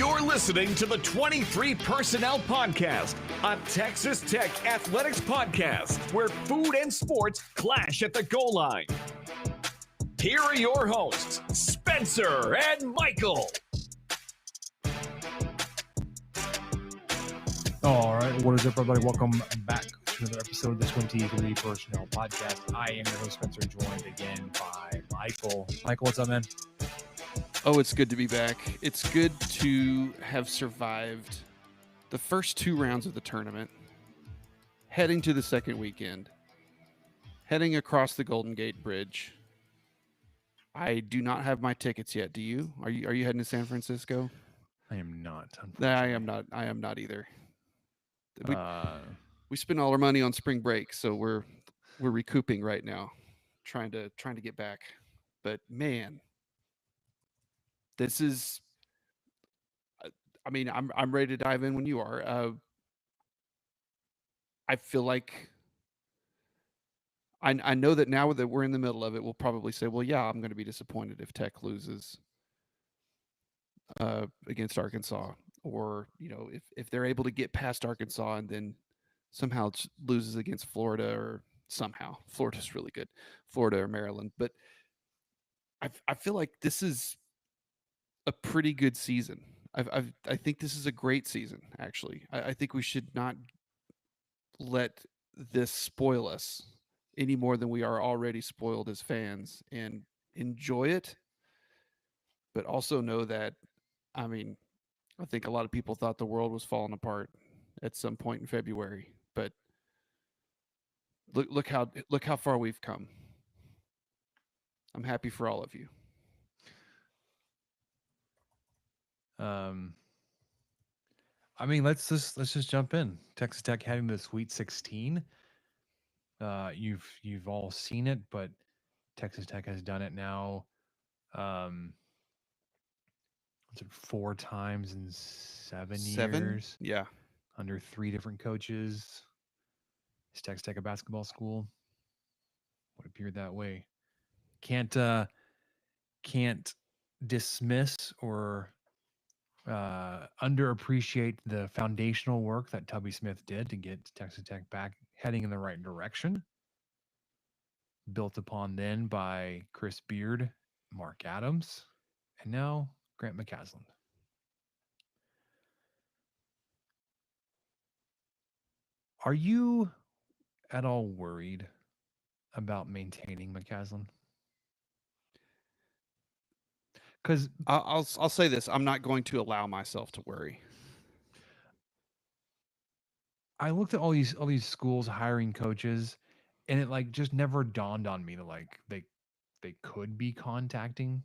You're listening to the 23 Personnel Podcast, a Texas Tech athletics podcast where food and sports clash at the goal line. Here are your hosts, Spencer and Michael. All right, what is up, everybody? Welcome back to another episode of the 23 Personnel Podcast. I am your host, Spencer, joined again by Michael. Michael, what's up, man? Oh, it's good to be back. It's good to have survived the first two rounds of the tournament, heading to the second weekend, heading across the Golden Gate Bridge. I do not have my tickets yet. Do you? Are you heading to San Francisco? I am not. I am not. I am not either. We spent all our money on spring break, so we're recouping right now, trying to get back. But man, this is. I mean, I'm ready to dive in when you are. I feel like I know that now that we're in the middle of it, we'll probably say, well, yeah, I'm going to be disappointed if Tech loses against Arkansas, or if they're able to get past Arkansas and then somehow loses against Florida, or somehow Florida's really good, Florida or Maryland. But I feel like this is a pretty good season. I think this is a great season, actually. I think we should not let this spoil us any more than we are already spoiled as fans, and enjoy it. But also know that, I mean, I think a lot of people thought the world was falling apart at some point in February, but look how far we've come. I'm happy for all of you. I mean, let's just jump in. Texas Tech heading to the Sweet 16. You've all seen it, but Texas Tech has done it now. What's it, 4 times in 7 years? Yeah. Under 3 different coaches. Is Texas Tech a basketball school? Would appear that way. Can't dismiss or underappreciate the foundational work that Tubby Smith did to get Texas Tech back heading in the right direction. Built upon then by Chris Beard, Mark Adams, and now Grant McCasland. Are you at all worried about maintaining McCaslin? Because I'll say this: I'm not going to allow myself to worry. I looked at all these schools hiring coaches, and it like just never dawned on me that like they could be contacting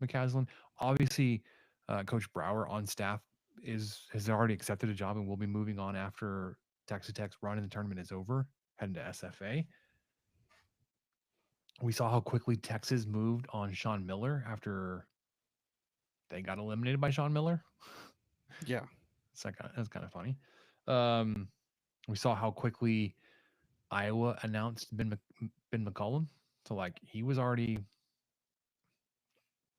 McCaslin. Obviously, Coach Brower on staff has already accepted a job and will be moving on after Texas Tech's run in the tournament is over, heading to SFA. We saw how quickly Texas moved on Sean Miller after they got eliminated by Sean Miller. Yeah, that's kind of funny. We saw how quickly Iowa announced Ben McCollum. So like he was already,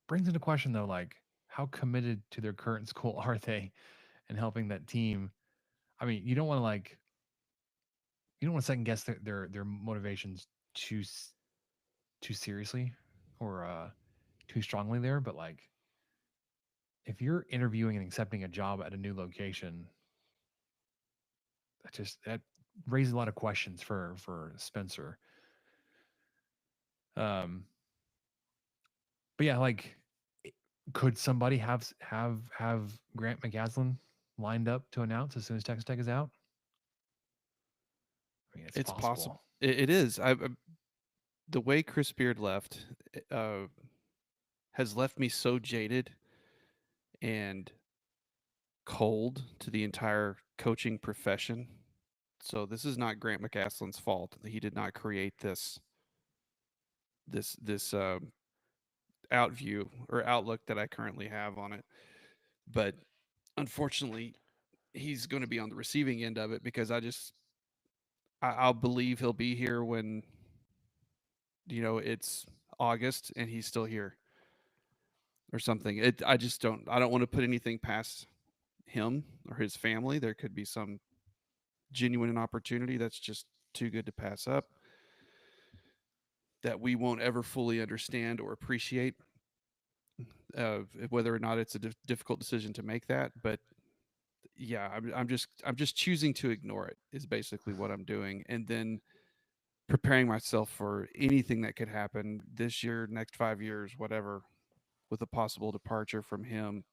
brings into question though, like how committed to their current school are they in helping that team? I mean, you don't want to second guess their motivations too seriously or too strongly there, but like if you're interviewing and accepting a job at a new location, that raises a lot of questions for Spencer. But yeah, like, could somebody have Grant McCasland lined up to announce as soon as Texas Tech is out? I mean, it's possible. It is. The way Chris Beard left has left me so jaded and cold to the entire coaching profession. So this is not Grant McCaslin's fault. He did not create this outview or outlook that I currently have on it. But unfortunately, he's going to be on the receiving end of it, because I'll believe he'll be here when it's August and he's still here. or something. I don't want to put anything past him or his family. There could be some genuine opportunity that's just too good to pass up, that we won't ever fully understand or appreciate, whether or not it's a difficult decision to make that. But yeah, I'm just choosing to ignore it is basically what I'm doing, and then preparing myself for anything that could happen this year, next 5 years, whatever, with a possible departure from him,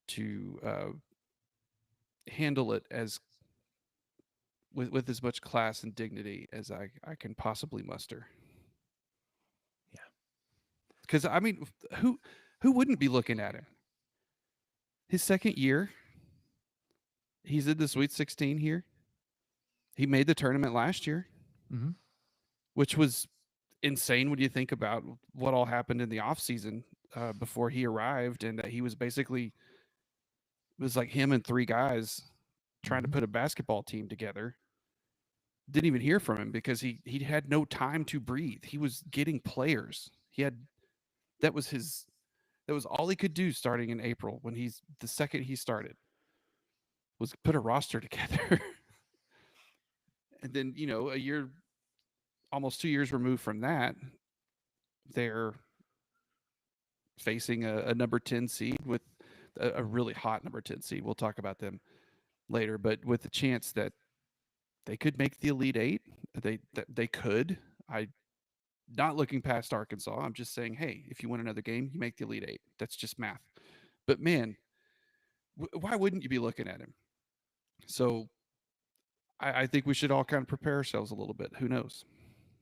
to handle it as with as much class and dignity as I can possibly muster. Yeah. Because I mean, who wouldn't be looking at him? His second year, he's in the Sweet 16 here. He made the tournament last year, Mm-hmm. which was insane when you think about what all happened in the offseason before he arrived, and that he was basically, it was like him and three guys trying to Mm-hmm. put a basketball team together. Didn't even hear from him because he had no time to breathe. He was getting players. That was his that was all he could do starting in April, when the second he started, was put a roster together. And then, a year, almost 2 years removed from that, they're facing a number 10 seed, with a really hot number 10 seed. We'll talk about them later, but with the chance that they could make the Elite Eight. They could. I not looking past Arkansas. I'm just saying, hey, if you win another game, you make the Elite Eight. That's just math. But man, why wouldn't you be looking at him? So I think we should all kind of prepare ourselves a little bit. Who knows?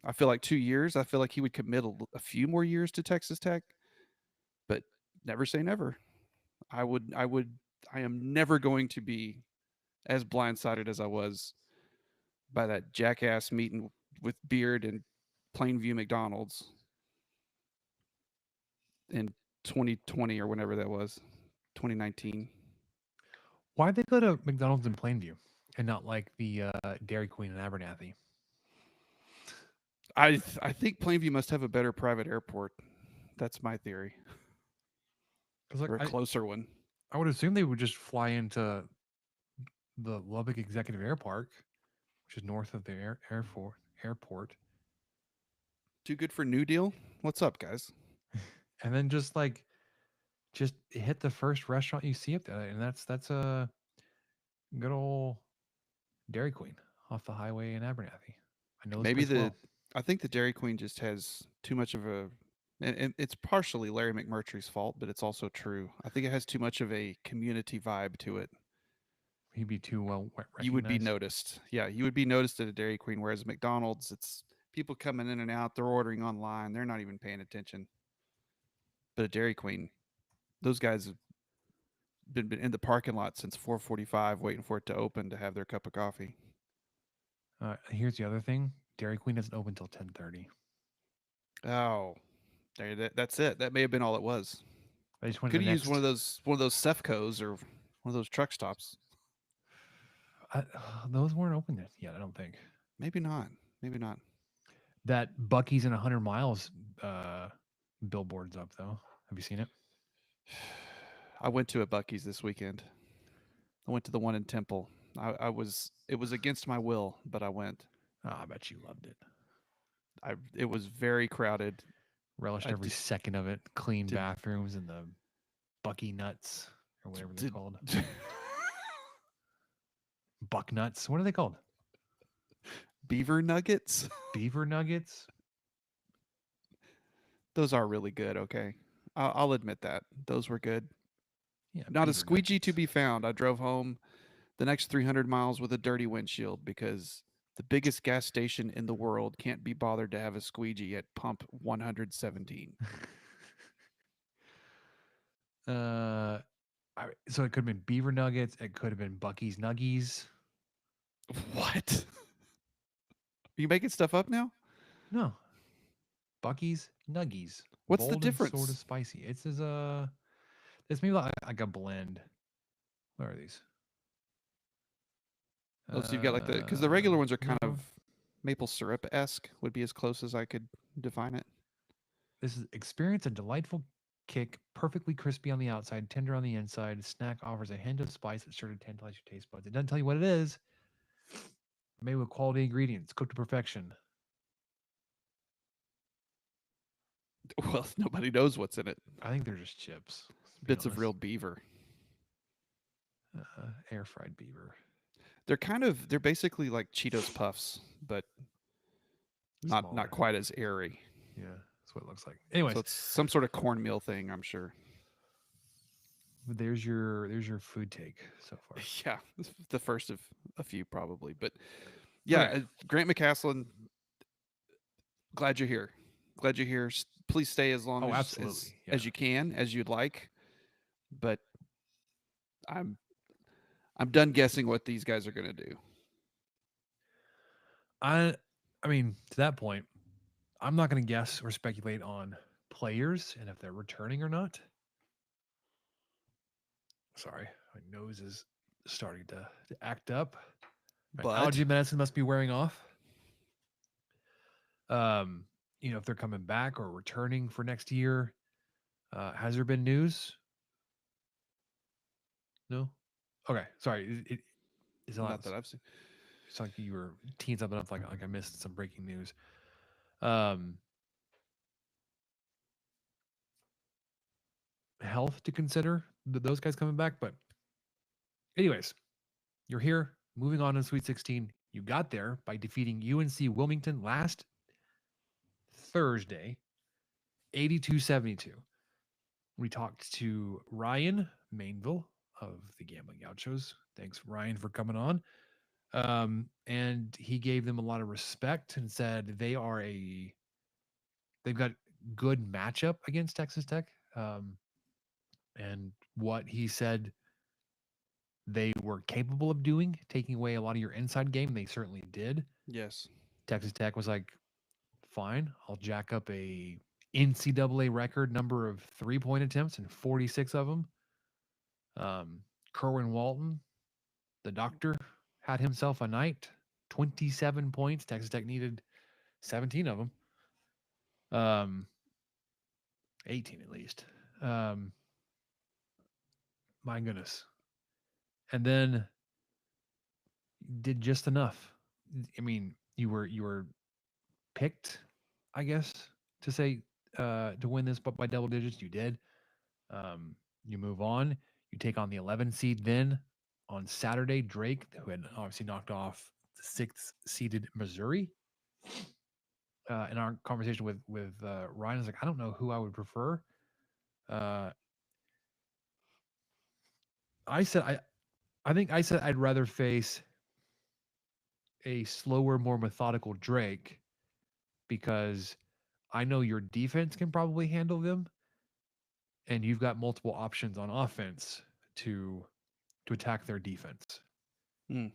I feel like 2 years. I feel like he would commit a few more years to Texas Tech, but never say never. I would. I am never going to be as blindsided as I was by that jackass meeting with Beard and Plainview McDonald's in 2020 or whenever that was, 2019. Why'd they go to McDonald's in Plainview and not like the Dairy Queen in Abernathy? I think Plainview must have a better private airport. That's my theory. Like, or a closer one. I would assume they would just fly into the Lubbock Executive Air Park, which is north of the airport. Too good for New Deal? What's up, guys? And then just hit the first restaurant you see up there, and that's a good old Dairy Queen off the highway in Abernathy. I know this Maybe place well. I think the Dairy Queen just has too much of a, and it's partially Larry McMurtry's fault, but it's also true. I think it has too much of a community vibe to it. He'd be too well recognized. You would be noticed. Yeah, you would be noticed at a Dairy Queen, whereas McDonald's, it's people coming in and out. They're ordering online. They're not even paying attention. But a Dairy Queen, those guys have been in the parking lot since 4:45, waiting for it to open to have their cup of coffee. Here's the other thing: Dairy Queen doesn't open until 10:30. Oh, that's it. That may have been all it was. I just went could have used one of those Sefcos or one of those truck stops. Those weren't open yet. I don't think. Maybe not. Maybe not. That Buc-ee's in 100 miles billboard's up though. Have you seen it? I went to a Buc-ee's this weekend. I went to the one in Temple. It was against my will, but I went. Oh, I bet you loved it. It was very crowded. Relished every second of it. Clean bathrooms and the Buc-ee nuts or whatever they're called. Buck nuts. What are they called? Beaver nuggets. Beaver nuggets. Those are really good. Okay, I'll admit that those were good. Yeah, not a squeegee nuggets to be found. I drove home the next 300 miles with a dirty windshield because the biggest gas station in the world can't be bothered to have a squeegee at pump 117. So it could have been Beaver Nuggets. It could have been Buc-ee's Nuggies. What? Are you making stuff up now? No. Buc-ee's Nuggies. What's Bold the difference? Sort of spicy. It's maybe like a blend. What are these? Oh, so you've got like because the regular ones are kind of maple syrup-esque, would be as close as I could define it. This is experience a delightful kick, perfectly crispy on the outside, tender on the inside. Snack offers a hint of spice that's sure to tantalize your taste buds. It doesn't tell you what it is. Made with quality ingredients, cooked to perfection. Well, nobody knows what's in it. I think they're just chips. Let's be Bits of honest. real beaver. Air fried beaver. They're basically like Cheetos Puffs, but not Smaller. quite as airy. Yeah, that's what it looks like. Anyways, So it's some sort of cornmeal thing, I'm sure. there's your food take so far. Yeah, the first of a few probably, but yeah, Okay. Grant McCasland. Glad you're here. Glad you're here. Please stay as long Oh, as absolutely. Yeah. as you can, as you'd like. But I'm done guessing what these guys are going to do. I mean, to that point, I'm not going to guess or speculate on players and if they're returning or not. Sorry, my nose is starting to act up. My But allergy medicine must be wearing off. If they're coming back or returning for next year, has there been news? No. Okay, sorry. It's not that I've seen. It's like you were teeing something up, like I missed some breaking news. Health to consider those guys coming back, but anyways, you're here. Moving on to Sweet 16. You got there by defeating UNC Wilmington last Thursday, 82-72. We talked to Ryan Mainville of the Gambling Gauchos. Thanks, Ryan, for coming on. And he gave them a lot of respect and said they've got good matchup against Texas Tech. And what he said they were capable of doing, taking away a lot of your inside game, they certainly did. Yes. Texas Tech was like, fine, I'll jack up a NCAA record number of 3-point attempts and 46 of them. Kerwin Walton, the doctor, had himself a night, 27 points. Texas Tech needed 17 of them. 18 at least. My goodness. And then did just enough. I mean, you were picked, I guess, to say to win this, but by double digits, you did. You move on. You take on the 11 seed then on Saturday, Drake, who had obviously knocked off the 6th seeded Missouri. In our conversation with Ryan, I was like, I don't know who I would prefer. I think I said I'd rather face a slower, more methodical Drake because I know your defense can probably handle them, and you've got multiple options on offense to attack their defense. Mm.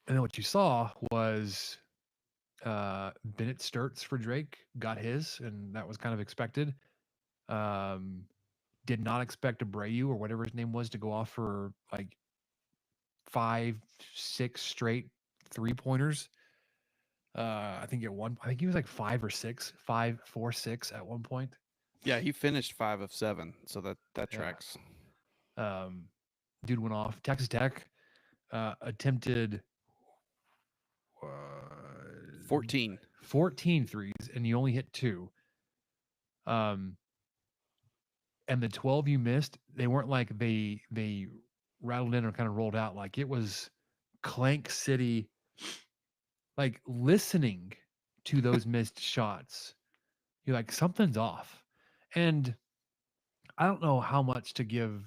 And then what you saw was Bennett Sturts for Drake got his, and that was kind of expected. Did not expect Abreu or whatever his name was to go off for like 5, 6 straight 3-pointers. I think he was like 5 or 6, 5, 4, 6 at one point. Yeah, he finished 5 of 7, so that tracks. Dude went off. Texas Tech attempted 14 threes, and you only hit 2. And the 12 you missed, they weren't like they rattled in or kind of rolled out. Like it was Clank City. Like listening to those missed shots, you're like, something's off. And I don't know how much to give.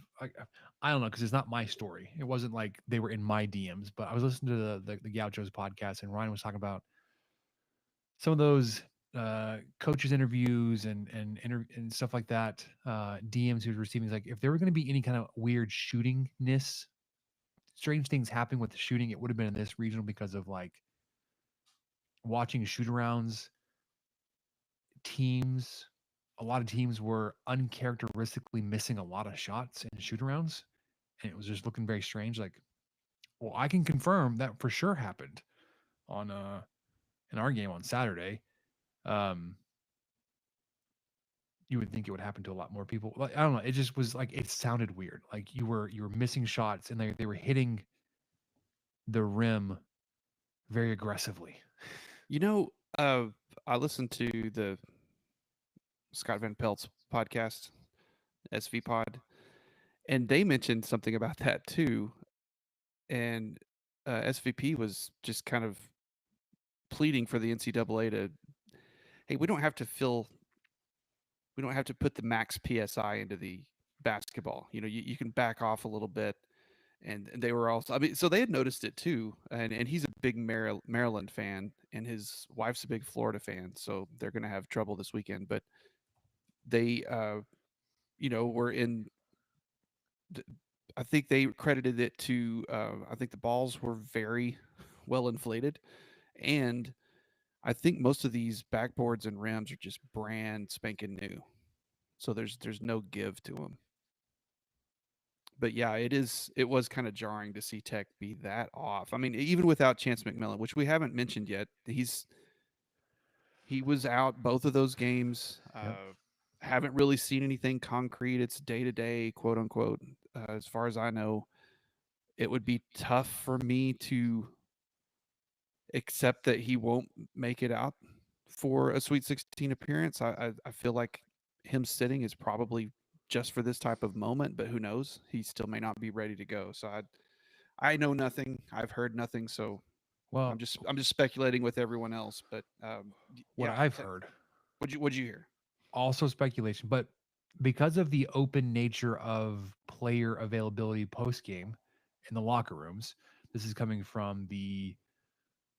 I don't know, because it's not my story. It wasn't like they were in my DMs, but I was listening to the Gauchos podcast, and Ryan was talking about some of those coaches interviews and stuff like that. DMs he was receiving. He's like, if there were going to be any kind of weird shootingness, strange things happening with the shooting, it would have been in this regional because of like watching shoot-arounds. Teams, a lot of teams were uncharacteristically missing a lot of shots in shoot-arounds, and it was just looking very strange. Like, well, I can confirm that for sure happened on in our game on Saturday. you would think it would happen to a lot more people. Like, I don't know. It just was like, it sounded weird. Like you were missing shots and they were hitting the rim very aggressively. You know, I listened to the Scott Van Pelt's podcast, SV Pod, and they mentioned something about that too. And SVP was just kind of pleading for the NCAA to, hey, we don't have to put the max PSI into the basketball. You can back off a little bit. And they were also, I mean, so they had noticed it too. And he's a big Maryland fan, and his wife's a big Florida fan. So they're going to have trouble this weekend. But they, were in, I think they credited it to, I think the balls were very well inflated. And I think most of these backboards and rims are just brand spanking new. So there's no give to them. But yeah, it was kind of jarring to see Tech be that off. I mean, even without Chance McMillan, which we haven't mentioned yet, he was out both of those games. Yep. Haven't really seen anything concrete. It's day to day, quote unquote. As far as I know, it would be tough for me to accept that he won't make it out for a Sweet 16 appearance. I feel like him sitting is probably just for this type of moment, but who knows? He still may not be ready to go. So I know nothing. I've heard nothing. So Well, I'm just speculating with everyone else. But what yeah, I've heard, what'd you hear? also speculation, but because of the open nature of player availability post game in the locker rooms, this is coming from the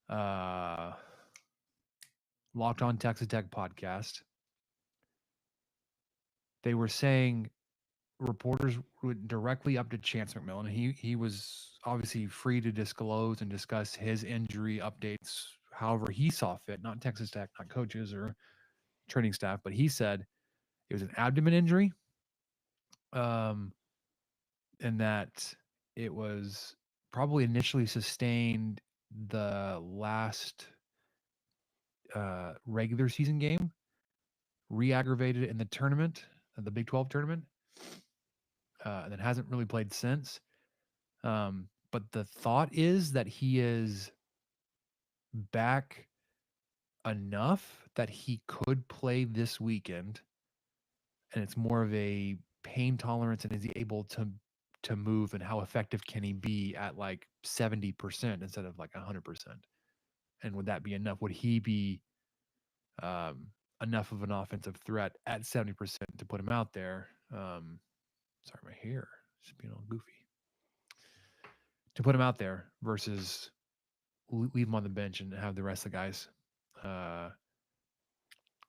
uh, Locked On Texas Tech podcast. They were saying reporters went directly up to Chance McMillan. He was obviously free to disclose and discuss his injury updates however he saw fit, not Texas Tech, not coaches or training staff, but he said it was an abdomen injury, um, and that it was probably initially sustained the last regular season game, re-aggravated in the tournament, the Big 12 tournament, and then hasn't really played since. But the thought is that he is back enough that he could play this weekend, and it's more of a pain tolerance and is he able to move and how effective can he be at like 70% instead of like 100%? And would that be enough? Would he be enough of an offensive threat at 70% to put him out there? Sorry, my hair is being all goofy. To put him out there versus leave him on the bench and have the rest of the guys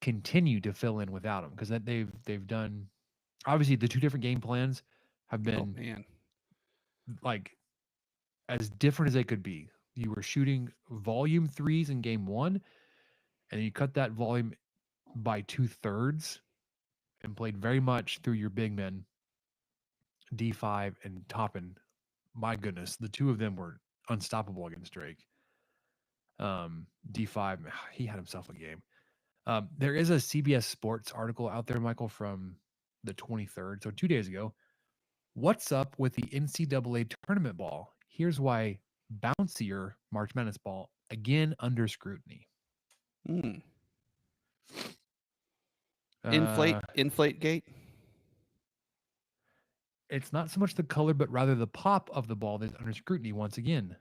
continue to fill in without him, because that they've done, obviously the two different game plans have Oh been man, like as different as they could be. You were shooting volume threes in game one, and you cut that volume by 2/3 and played very much through your big men, D5 and Toppin. My goodness, the two of them were unstoppable against Drake. D5, he had himself a game. There is a CBS Sports article out there, Michael, from the 23rd, so 2 days ago. What's up with the NCAA tournament ball? Here's why bouncier March Madness ball again under scrutiny. inflate gate. It's not so much the color, but rather the pop of the ball that's under scrutiny once again.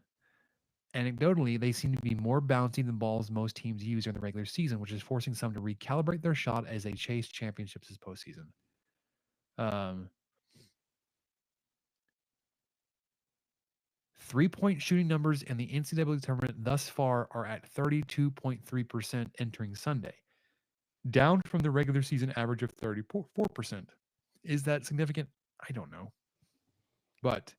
Anecdotally, they seem to be more bouncy than balls most teams use during the regular season, which is forcing some to recalibrate their shot as they chase championships this postseason. Three-point shooting numbers in the NCAA tournament thus far are at 32.3% entering Sunday, down from the regular season average of 34%. Is that significant? I don't know. But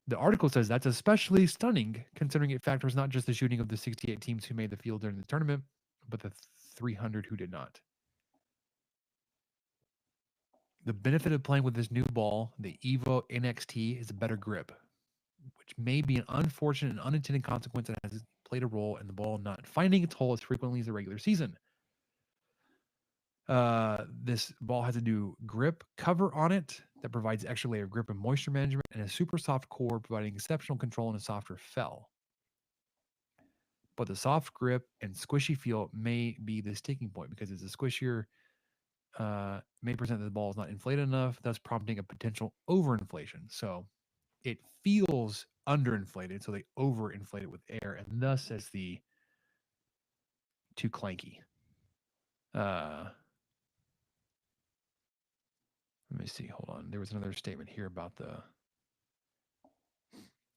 the article says that's especially stunning considering it factors not just the shooting of the 68 teams who made the field during the tournament, but the 300 who did not. The benefit of playing with this new ball, the Evo NXT, is a better grip, which may be an unfortunate and unintended consequence that has played a role in the ball not finding its hole as frequently as the regular season. This ball has a new grip cover on it that provides extra layer of grip and moisture management, and a super soft core providing exceptional control and a softer fell. But the soft grip and squishy feel may be the sticking point because it's a squishier, may present that the ball is not inflated enough, thus prompting a potential overinflation. So it feels underinflated, so they overinflate it with air, and thus it's the too clanky. Uh, Let me see. Hold on. There was another statement here about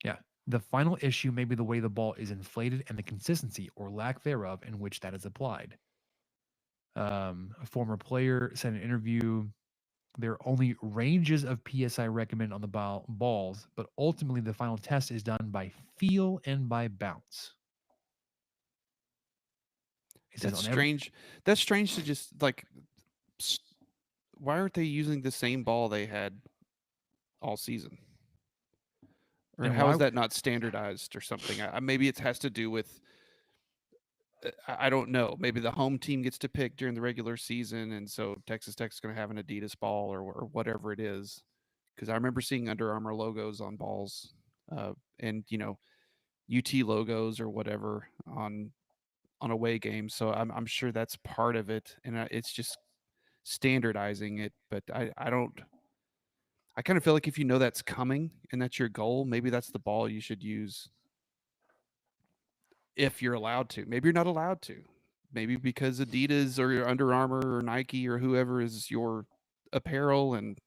yeah. The final issue may be the way the ball is inflated and the consistency or lack thereof in which that is applied. A former player said in an interview, there are only ranges of PSI recommended on the balls, but ultimately the final test is done by feel and by bounce. He says That's on every, strange. That's strange to just like. Why aren't they using the same ball they had all season? Or and how is why that not standardized or something? Maybe it has to do with I don't know. Maybe the home team gets to pick during the regular season, and so Texas Tech is going to have an Adidas ball or whatever it is. Because I remember seeing Under Armour logos on balls, and UT logos or whatever on away games. So I'm sure that's part of it, and it's just standardizing it. But I don't. I kind of feel like if you know that's coming and that's your goal, maybe that's the ball you should use if you're allowed to. Maybe you're not allowed to. Maybe because Adidas or Under Armour or Nike or whoever is your apparel and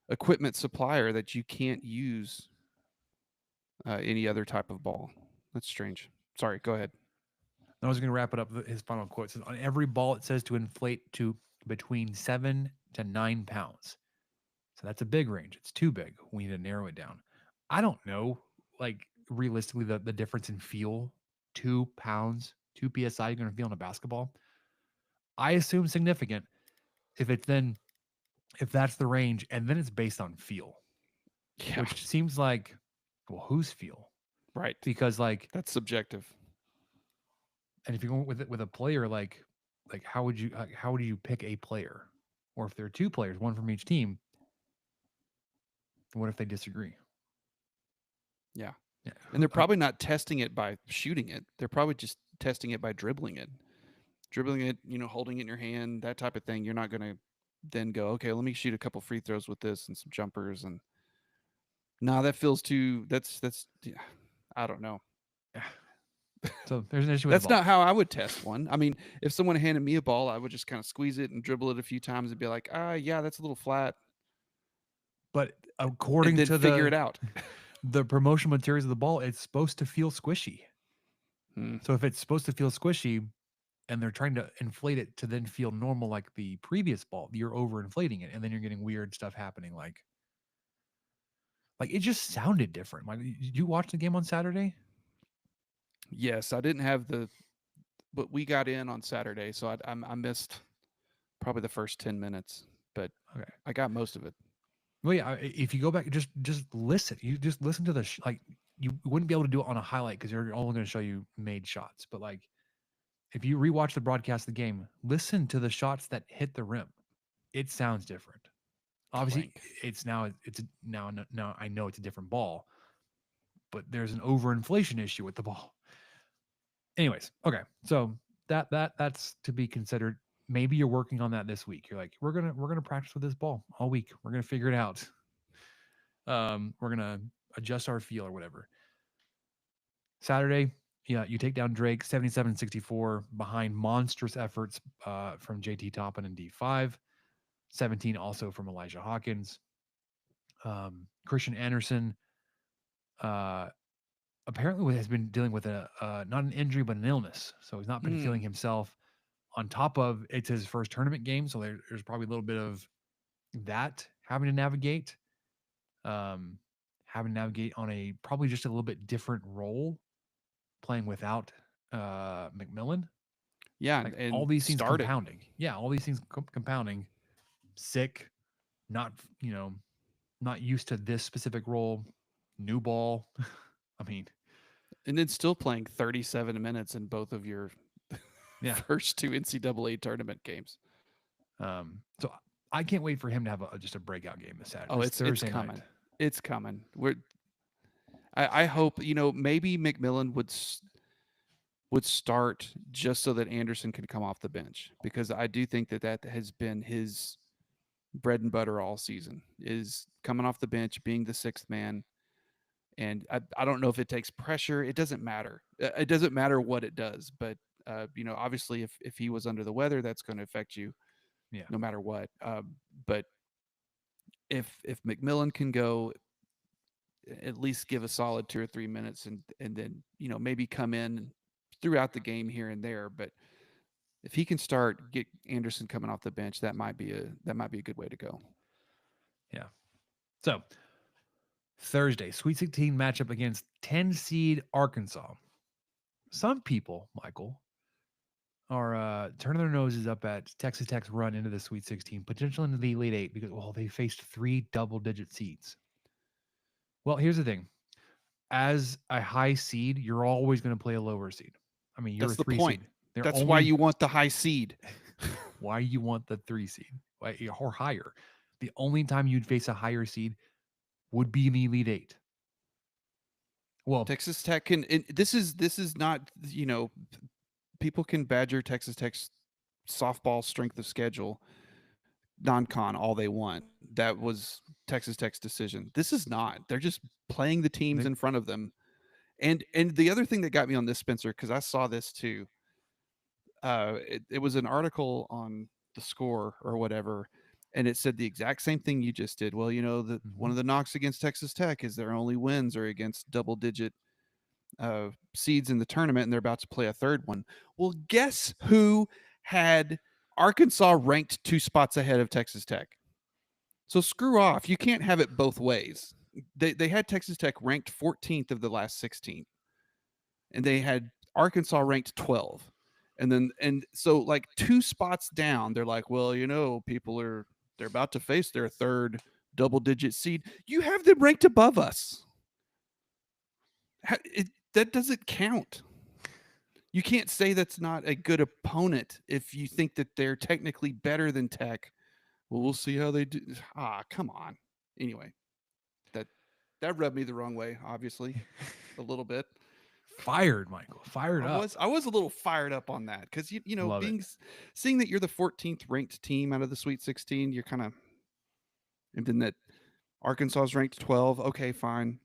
equipment supplier that you can't use any other type of ball. That's strange. Sorry, go ahead. I was going to wrap it up. His final quote says, on every ball, it says to inflate to between 7 to 9 pounds. So that's a big range. It's too big. We need to narrow it down. I don't know, like realistically, the difference in feel, 2 pounds, 2 psi, you're going to feel in a basketball. I assume significant. If that's the range, and then it's based on feel, Yeah, which seems like, well, whose feel? right. Because like, That's subjective. and if you're going with a player, like how would you pick a player? Or if there are 2 players, one from each team, what if they disagree? Yeah. Yeah, And they're probably not testing it by shooting it. They're probably just testing it by dribbling it. Dribbling it, holding it in your hand, that type of thing. You're not going to then go, okay, let me shoot a couple free throws with this and some jumpers. And that feels too, I don't know. so there's an issue with That's the ball. not how I would test one. I mean, if someone handed me a ball, I would just kind of squeeze it and dribble it a few times and be like, yeah, that's a little flat. But And according then to figure it out. the promotional materials of the ball, it's supposed to feel squishy. Hmm. So if it's supposed to feel squishy and they're trying to inflate it to then feel normal like the previous ball, you're overinflating it and then you're getting weird stuff happening like it just sounded different. Like, did you watch the game on Saturday? Yes, I didn't have but we got in on Saturday, so I missed probably the first 10 minutes, but Okay. I got most of it. Well, yeah. If you go back, just listen. You just listen to the like. You wouldn't be able to do it on a highlight because they're only going to show you made shots. But like, if you rewatch the broadcast of the game, listen to the shots that hit the rim. It sounds different. Obviously, Clank. it's now I know it's a different ball, but there's an overinflation issue with the ball. Anyways, okay, so that's to be considered. Maybe you're working on that this week. You're like, we're gonna practice with this ball all week. We're gonna figure it out. We're gonna adjust our feel or whatever. Saturday, yeah, you take down Drake 77-64 behind monstrous efforts from JT Toppin and D5. 17 also from Elijah Hawkins. Christian Anderson uh, apparently has been dealing with a not an injury but an illness, so he's not been feeling himself. On top of it's his first tournament game, so there's probably a little bit of that having to navigate. Having to navigate on a probably just a little bit different role, playing without McMillan. Yeah, Like all and these things starting. compounding. Yeah, all these things compounding. Sick, not not used to this specific role. New ball. I mean, And then still playing 37 minutes in both of your yeah. first 2 NCAA tournament games. So I can't wait for him to have just a breakout game Oh, this it's Thursday night. coming. It's coming. I hope maybe McMillan would start just so that Anderson can come off the bench, because I do think that has been his bread and butter all season, is coming off the bench, being the sixth man. And I don't know if it takes pressure. It doesn't matter. It doesn't matter what it does. But, obviously, if he was under the weather, that's going to affect you Yeah. no matter what. But if McMillan can go, at least give a solid 2 or 3 minutes, and then maybe come in throughout the game here and there. But if he can get Anderson coming off the bench, that might be a good way to go. Yeah. So Thursday, Sweet 16 matchup against 10 seed Arkansas. Some people, Michael, are turning their noses up at Texas Tech's run into the Sweet 16, potentially into the Elite Eight, because they faced 3 double-digit seeds. Well, here's the thing: as a high seed, you're always going to play a lower seed. I mean, you're That's a the 3 point. seed. That's why you want the high seed. Why you want the 3 seed, or higher? The only time you'd face a higher seed would be in the Elite Eight. Well, Texas Tech can. This is not. People can badger Texas Tech's softball strength of schedule non-con all they want. That was Texas Tech's decision. This is not. They're just playing the teams in front of them. And the other thing that got me on this, Spencer, because I saw this too. It was an article on the Score or whatever, and it said the exact same thing you just did. Well, one of the knocks against Texas Tech is their only wins are against double-digit seeds in the tournament, and they're about to play a third one. Well, guess who had Arkansas ranked 2 spots ahead of Texas Tech? So screw off. You can't have it both ways. They had Texas Tech ranked 14th of the last 16, and they had Arkansas ranked 12. And so like 2 spots down, they're like, well, they're about to face their third double-digit seed. You have them ranked above us. That doesn't count. You can't say that's not a good opponent if you think that they're technically better than Tech. Well, we'll see how they do. Come on. Anyway, that rubbed me the wrong way, obviously, a little bit. Fired, Michael. Fired up. I was a little fired up on that because seeing that you're the 14th ranked team out of the Sweet 16, you're kind of, and then that Arkansas is ranked 12. Okay, fine.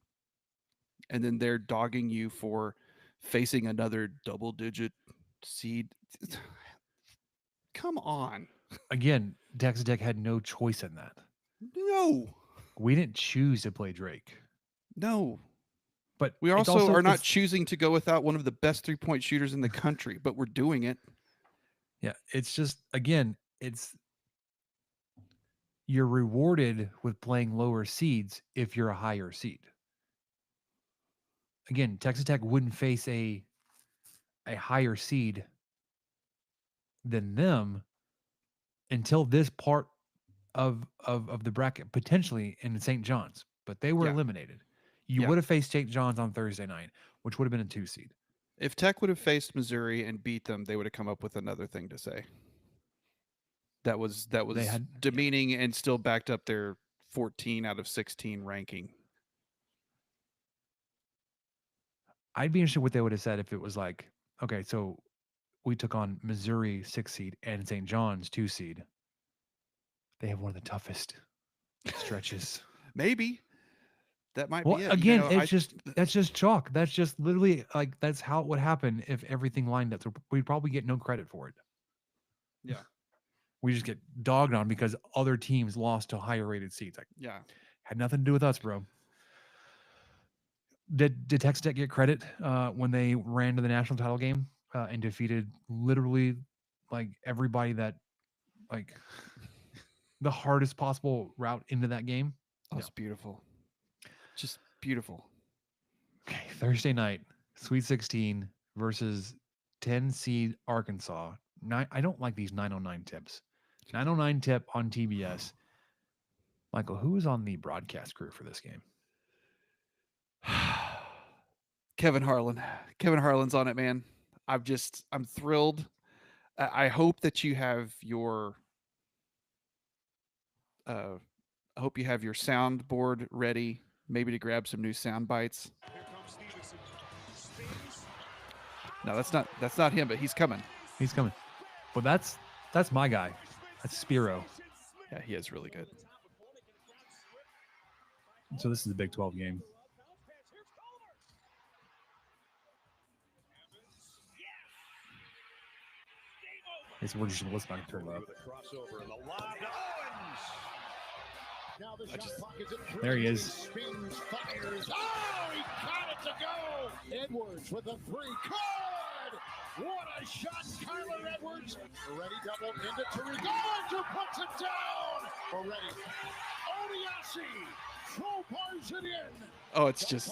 And then they're dogging you for facing another double-digit seed. Come on. Again, Texas Tech had no choice in that. No. We didn't choose to play Drake. No. But we also are not choosing to go without one of the best 3-point shooters in the country, but we're doing it. Yeah, it's just, again, you're rewarded with playing lower seeds if you're a higher seed. Again, Texas Tech wouldn't face a higher seed than them until this part of the bracket, potentially in St. John's, but they were eliminated. You would have faced St. John's on Thursday night, which would have been a 2 seed. If Tech would have faced Missouri and beat them, they would have come up with another thing to say. That was demeaning and still backed up their 14 out of 16 ranking. I'd be interested what they would have said if it was like, okay, so we took on Missouri 6 seed and St. John's 2 seed. They have one of the toughest stretches. Maybe. That might be it. Again, that's just chalk. That's just literally like that's how it would happen if everything lined up. So we'd probably get no credit for it. Yeah. We just get dogged on because other teams lost to higher rated seeds. Like, had nothing to do with us, bro. Did Texas Tech get credit when they ran to the national title game and defeated literally like everybody that like the hardest possible route into that game? That was beautiful. Just beautiful. Okay, Thursday night, Sweet 16 versus 10 seed Arkansas. I don't like these 909 tips. 909 tip on TBS. Michael, who was on the broadcast crew for this game? Kevin Harlan. Kevin Harlan's on it, man. I'm thrilled. I hope that you have your I hope you have your soundboard ready, maybe to grab some new sound bites. No, that's not him, but he's coming. He's coming. Well, that's my guy. That's Spiro. Yeah, he is really good. So this is a Big 12 game. Okay, so we're just let's not turn it up. There he is. Spins, fires. Oh, he got it to go. Edwards with a three. Good. What a shot, Kyler Edwards. Already doubled into Tariq. Andrew puts it down. Already. Odiasi crowbars it in. Oh, it's just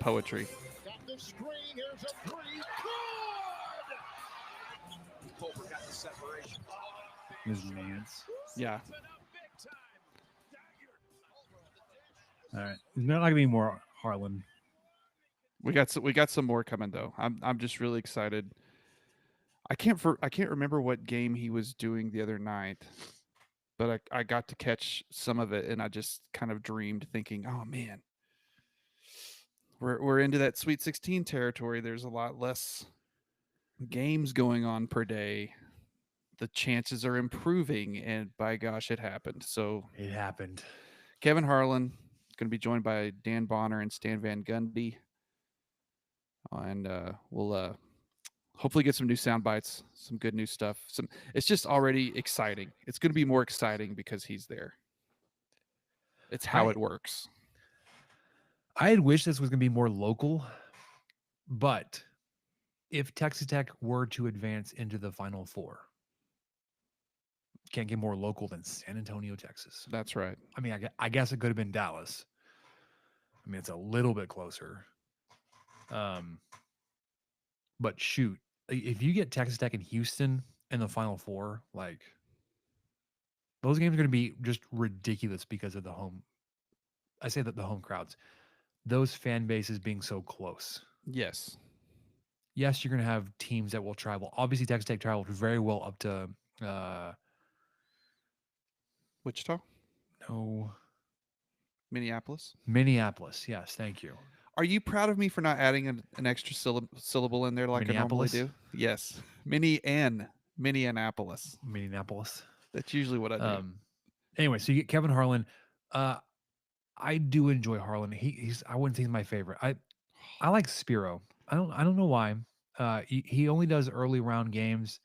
poetry. Got the screen. Here's a three. Good. Culver got the separation. This is Nance. Yeah. All right. There's not going to be more Harlan. We got some more coming though. I'm just really excited. I can't remember what game he was doing the other night, but I got to catch some of it, and I just kind of dreamed, thinking, oh man, we're into that Sweet 16 territory. There's a lot less games going on per day. The chances are improving, and by gosh, it happened. So It happened. Kevin Harlan is going to be joined by Dan Bonner and Stan Van Gundy. And we'll hopefully get some new sound bites, some good new stuff. It's just already exciting. It's going to be more exciting because he's there. It's how it works. I had wished this was going to be more local, but if Texas Tech were to advance into the Final Four, can't get more local than San Antonio, Texas. That's right. I mean, I guess it could have been Dallas. I mean, it's a little bit closer. But shoot, if you get Texas Tech and Houston in the Final Four, like those games are going to be just ridiculous because of the home. I say that the home crowds, those fan bases being so close. Yes. Yes, you're going to have teams that will travel. Obviously, Texas Tech traveled very well up to Wichita? no, Minneapolis? Minneapolis. Yes, thank you. Are you proud of me for not adding an extra syllable in there like I normally do? Yes. Minneapolis. Minneapolis. That's usually what I do. Anyway, so you get Kevin Harlan. I do enjoy Harlan. He's I wouldn't say he's my favorite. I like Spiro. I don't know why. He only does early round games.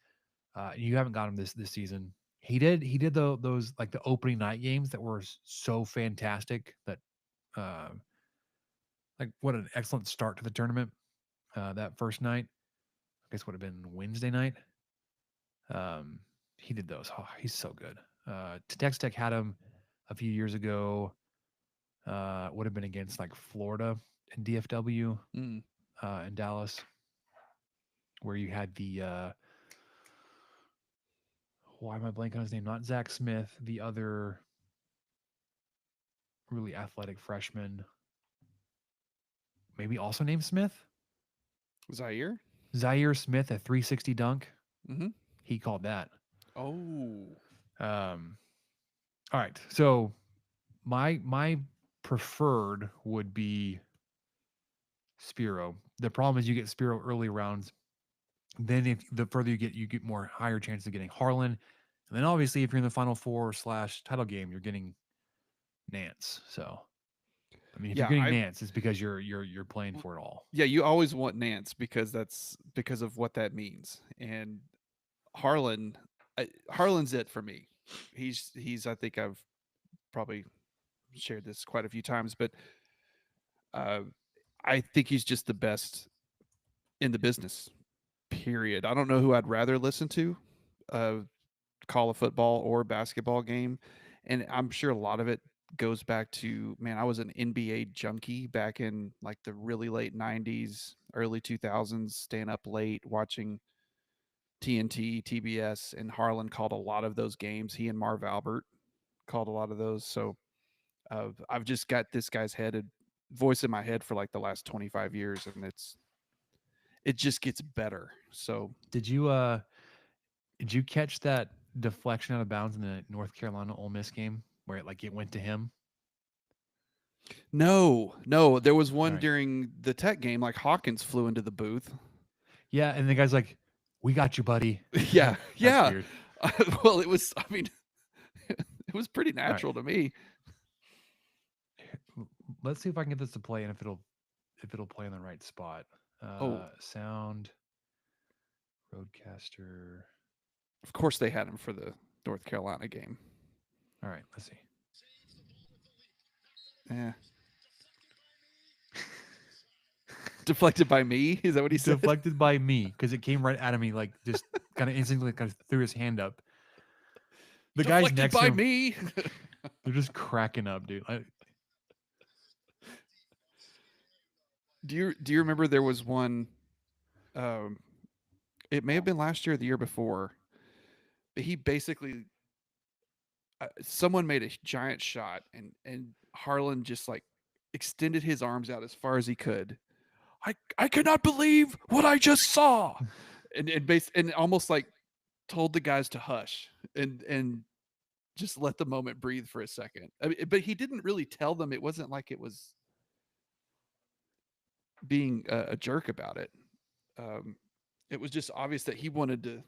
You haven't got him this season. He did those like the opening night games that were so fantastic that like what an excellent start to the tournament. That first night, I guess would have been Wednesday night. He did those. Oh, he's so good. Texas Tech had him a few years ago. Would have been against like Florida and DFW in Dallas, where you had the why am I blanking on his name? Not Zach Smith, the other really athletic freshman, maybe also named Smith. Zaire Smith, a 360 dunk. Mm-hmm. He called that. Oh. All right. So my preferred would be Spiro. The problem is you get Spiro early rounds. Then if the further you get more higher chances of getting Harlan. And then obviously if you're in the Final Four / title game, you're getting Nance. So I mean, if you're getting Nance, it's because you're playing for it all. Yeah, you always want Nance because of what that means. And Harlan's it for me. He's I think I've probably shared this quite a few times, but I think he's just the best in the business. Period. I don't know who I'd rather listen to, call a football or basketball game, and I'm sure a lot of it goes back to, man, I was an NBA junkie back in like the really late 90s, early 2000s, staying up late watching TNT, TBS, and Harlan called a lot of those games. He and Marv Albert called a lot of those. So I've just got this guy's voice in my head for like the last 25 years, and it just gets better. So did you catch that deflection out of bounds in the North Carolina Ole Miss game where it went to him? No, there was one Right. during the Tech game. Like Hawkins flew into the booth. Yeah, and the guy's like, "We got you, buddy." Yeah, That's yeah. weird. Well, it was. I mean, it was pretty right. natural to me. Let's see if I can get this to play and if it'll play in the right spot. Oh, Sound Roadcaster. of course they had him for the North Carolina game. All right, let's see. Yeah. Deflected by me? Is that what he said? Deflected by me because it came right at me, like just kind of instantly, kind of threw his hand up. The guys Deflected next by to him, me. they're just cracking up, dude. Do you remember there was one? It may have been last year or the year before. But he basically, someone made a giant shot, and Harlan just like extended his arms out as far as he could. I cannot believe what I just saw, and almost like told the guys to hush and just let the moment breathe for a second. I mean, but he didn't really tell them. It wasn't like it was being a jerk about it. It was just obvious that he wanted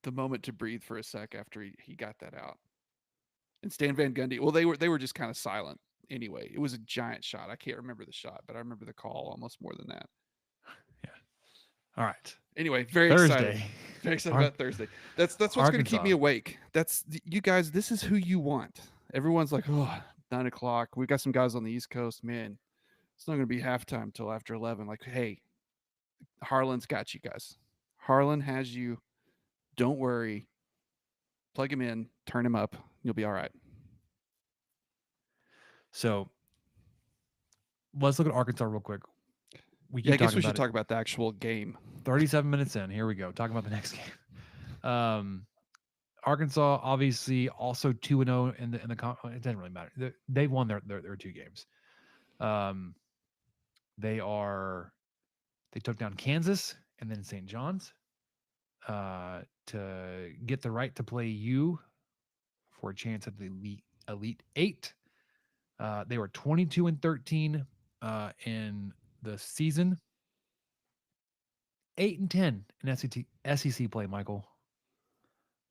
the moment to breathe for a sec after he got that out. And Stan Van Gundy, well, they were just kind of silent anyway. It was a giant shot. I can't remember the shot, but I remember the call almost more than that. Yeah. All right. Anyway, very Thursday. excited. Very excited about Thursday. That's what's going to keep me awake. That's you guys. This is who you want. Everyone's like, oh, 9 o'clock. We've got some guys on the East Coast. Man, it's not going to be halftime till after 11. Like, hey, Harlan's got you guys. Harlan has you. Don't worry. Plug him in. Turn him up. You'll be all right. So let's look at Arkansas real quick. I guess we should talk about the actual game. 37 minutes in. Here we go. Talking about the next game. Arkansas obviously also 2-0 in the it doesn't really matter. They've won their 2 games. They took down Kansas and then St. John's to get the right to play U for a chance at the Elite 8. They were 22-13 in the season. 8-10 in SEC play, Michael.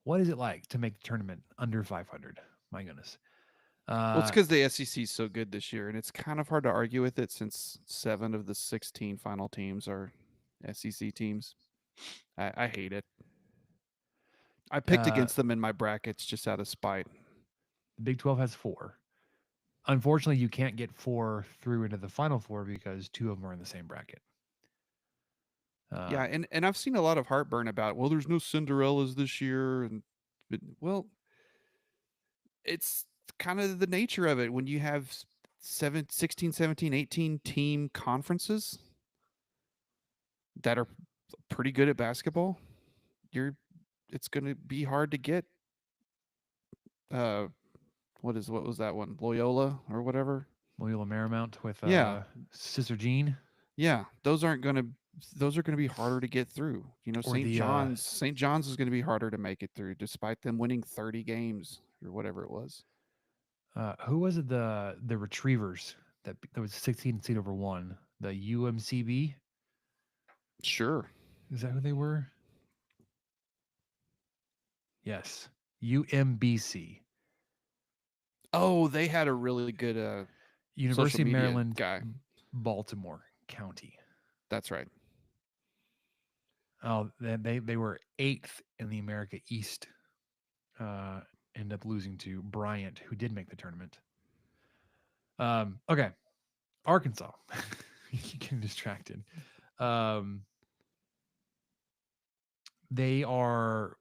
What is it like to make the tournament under 500? My goodness. Well, it's because the SEC is so good this year, and it's kind of hard to argue with it since 7 of the 16 final teams are SEC teams. I hate it. I picked against them in my brackets just out of spite. The Big 12 has 4. Unfortunately, you can't get 4 through into the Final Four because 2 of them are in the same bracket. Yeah, and I've seen a lot of heartburn about, well, there's no Cinderellas this year. Well, it's kind of the nature of it when you have 16, 17, 18 team conferences that are pretty good at basketball. It's going to be hard to get what was that one? Loyola or whatever? Loyola Marymount with Sister Jean. Yeah, those are going to be harder to get through. You know, St. John's is going to be harder to make it through despite them winning 30 games or whatever it was. Who was it? The Retrievers that was 16 seed over 1. The UMCB. Sure. Is that who they were? Yes. UMBC. Oh, they had a really good University of Maryland guy. Baltimore County. That's right. Oh, they were 8th in the America East. End up losing to Bryant, who did make the tournament. Okay. Arkansas. You get distracted. They are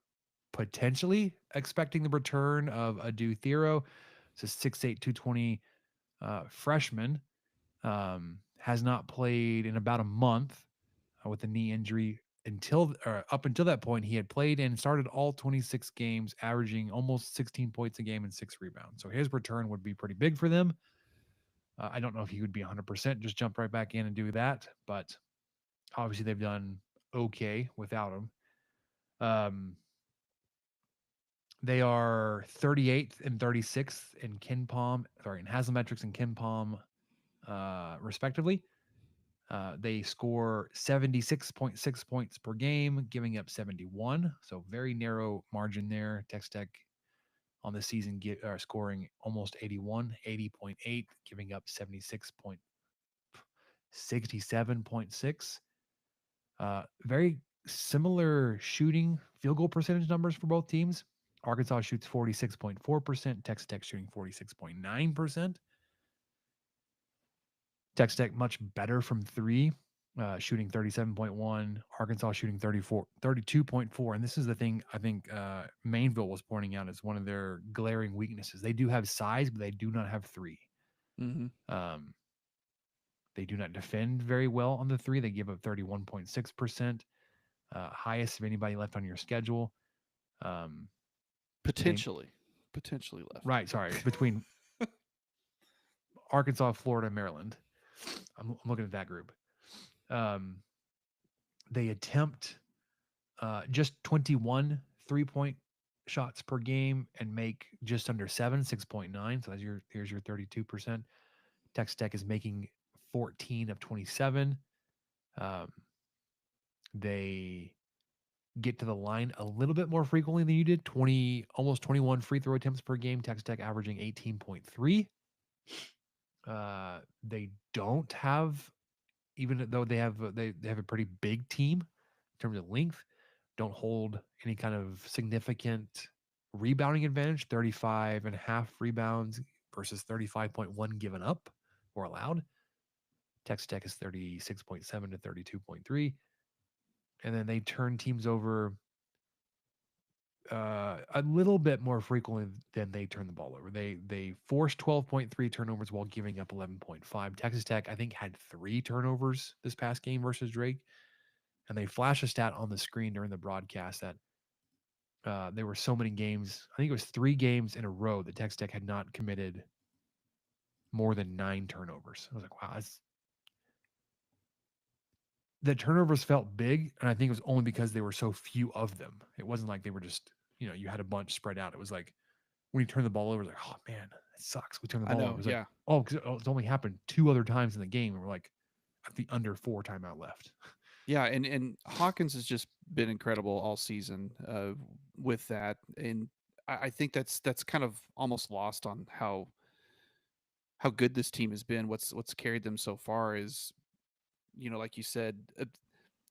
potentially expecting the return of Adu Thero. It's a 6'8", 220 freshman. Has not played in about a month with a knee injury. Up until that point, he had played and started all 26 games, averaging almost 16 points a game and 6 rebounds. So his return would be pretty big for them. I don't know if he would be 100%, just jump right back in and do that. But obviously they've done okay without him. They are 38th and 36th in in Haslametrics and KenPom, respectively. They score 76.6 points per game, giving up 71. So very narrow margin there. Texas Tech on the season scoring almost 81, 80.8, giving up 67.6. Very similar shooting field goal percentage numbers for both teams. Arkansas shoots 46.4%, Texas Tech shooting 46.9%. Texas Tech much better from three, shooting 37.1, Arkansas shooting 32.4. And this is the thing I think Mainville was pointing out as one of their glaring weaknesses. They do have size, but they do not have three. They do not defend very well on the three. They give up 31.6%, highest of anybody left on your schedule. Potentially left. Right, sorry. Between Arkansas, Florida, Maryland. I'm looking at that group. They attempt just 21 3-point shots per game and make just under 6.9. So here's your 32%. Texas Tech is making 14 of 27. They get to the line a little bit more frequently than you did. Almost 21 free throw attempts per game. Texas Tech averaging 18.3. They don't have, even though they have a pretty big team in terms of length, don't hold any kind of significant rebounding advantage. 35.5 rebounds versus 35.1 given up or allowed. Texas Tech is 36.7 to 32.3. And then they turn teams over a little bit more frequently than they turn the ball over. They forced 12.3 turnovers while giving up 11.5. Texas Tech, I think, had 3 turnovers this past game versus Drake. And they flash a stat on the screen during the broadcast that there were so many games. I think it was 3 games in a row that Texas Tech had not committed more than 9 turnovers. I was like, wow, the turnovers felt big, and I think it was only because there were so few of them. It wasn't like they were just, you had a bunch spread out. It was like when you turn the ball over, it was like, oh man, it sucks. We turn the ball over. It was like, oh, because it's only happened 2 other times in the game, and we're like at the under 4 timeout left. Yeah, and Hawkins has just been incredible all season with that, and I think that's kind of almost lost on how good this team has been. What's carried them so far is, like you said,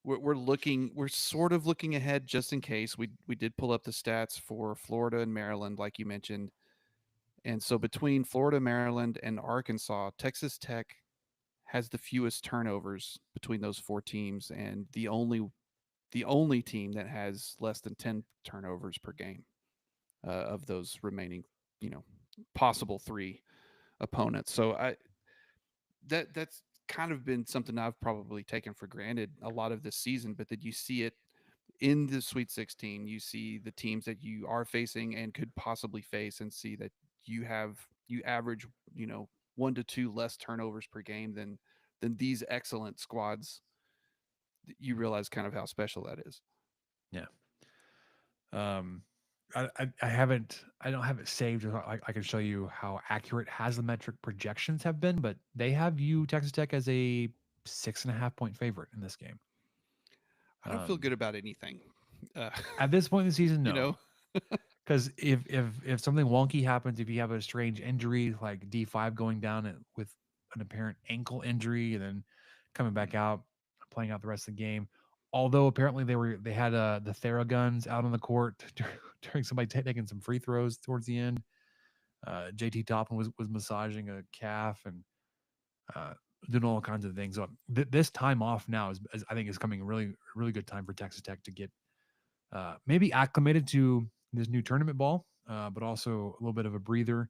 we're sort of looking ahead just in case. We did pull up the stats for Florida and Maryland, like you mentioned, and so between Florida, Maryland, and Arkansas, Texas Tech has the fewest turnovers between those 4 teams, and the only team that has less than 10 turnovers per game of those remaining, possible 3 opponents. So that's kind of been something I've probably taken for granted a lot of this season, but that you see it in the Sweet 16, you see the teams that you are facing and could possibly face, and see that you average, 1 to 2 less turnovers per game than these excellent squads. You realize kind of how special that is. Yeah. I don't have it saved. I can show you how accurate Haslametric projections have been, but they have you Texas Tech as a 6.5 point favorite in this game. I don't feel good about anything. At this point in the season, no. You know? Because if something wonky happens, if you have a strange injury like D5 going down with an apparent ankle injury and then coming back out, playing out the rest of the game. Although apparently they had the Theraguns out on the court during somebody taking some free throws towards the end. JT Toppin was massaging a calf and doing all kinds of things. So this time off now is I think is coming a really good time for Texas Tech to get maybe acclimated to this new tournament ball, but also a little bit of a breather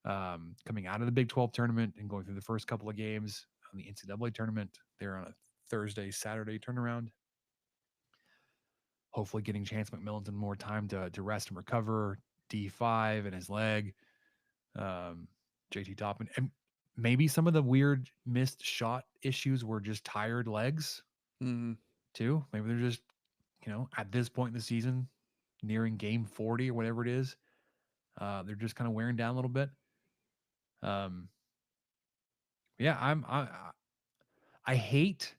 coming out of the Big 12 tournament and going through the first couple of games on the NCAA tournament. They're on a Thursday, Saturday turnaround. Hopefully getting Chance McMillan more time to rest and recover. D5 and his leg. JT Toppin. And maybe some of the weird missed shot issues were just tired legs too. Maybe they're just, at this point in the season, nearing game 40 or whatever it is. They're just kind of wearing down a little bit. Yeah, I hate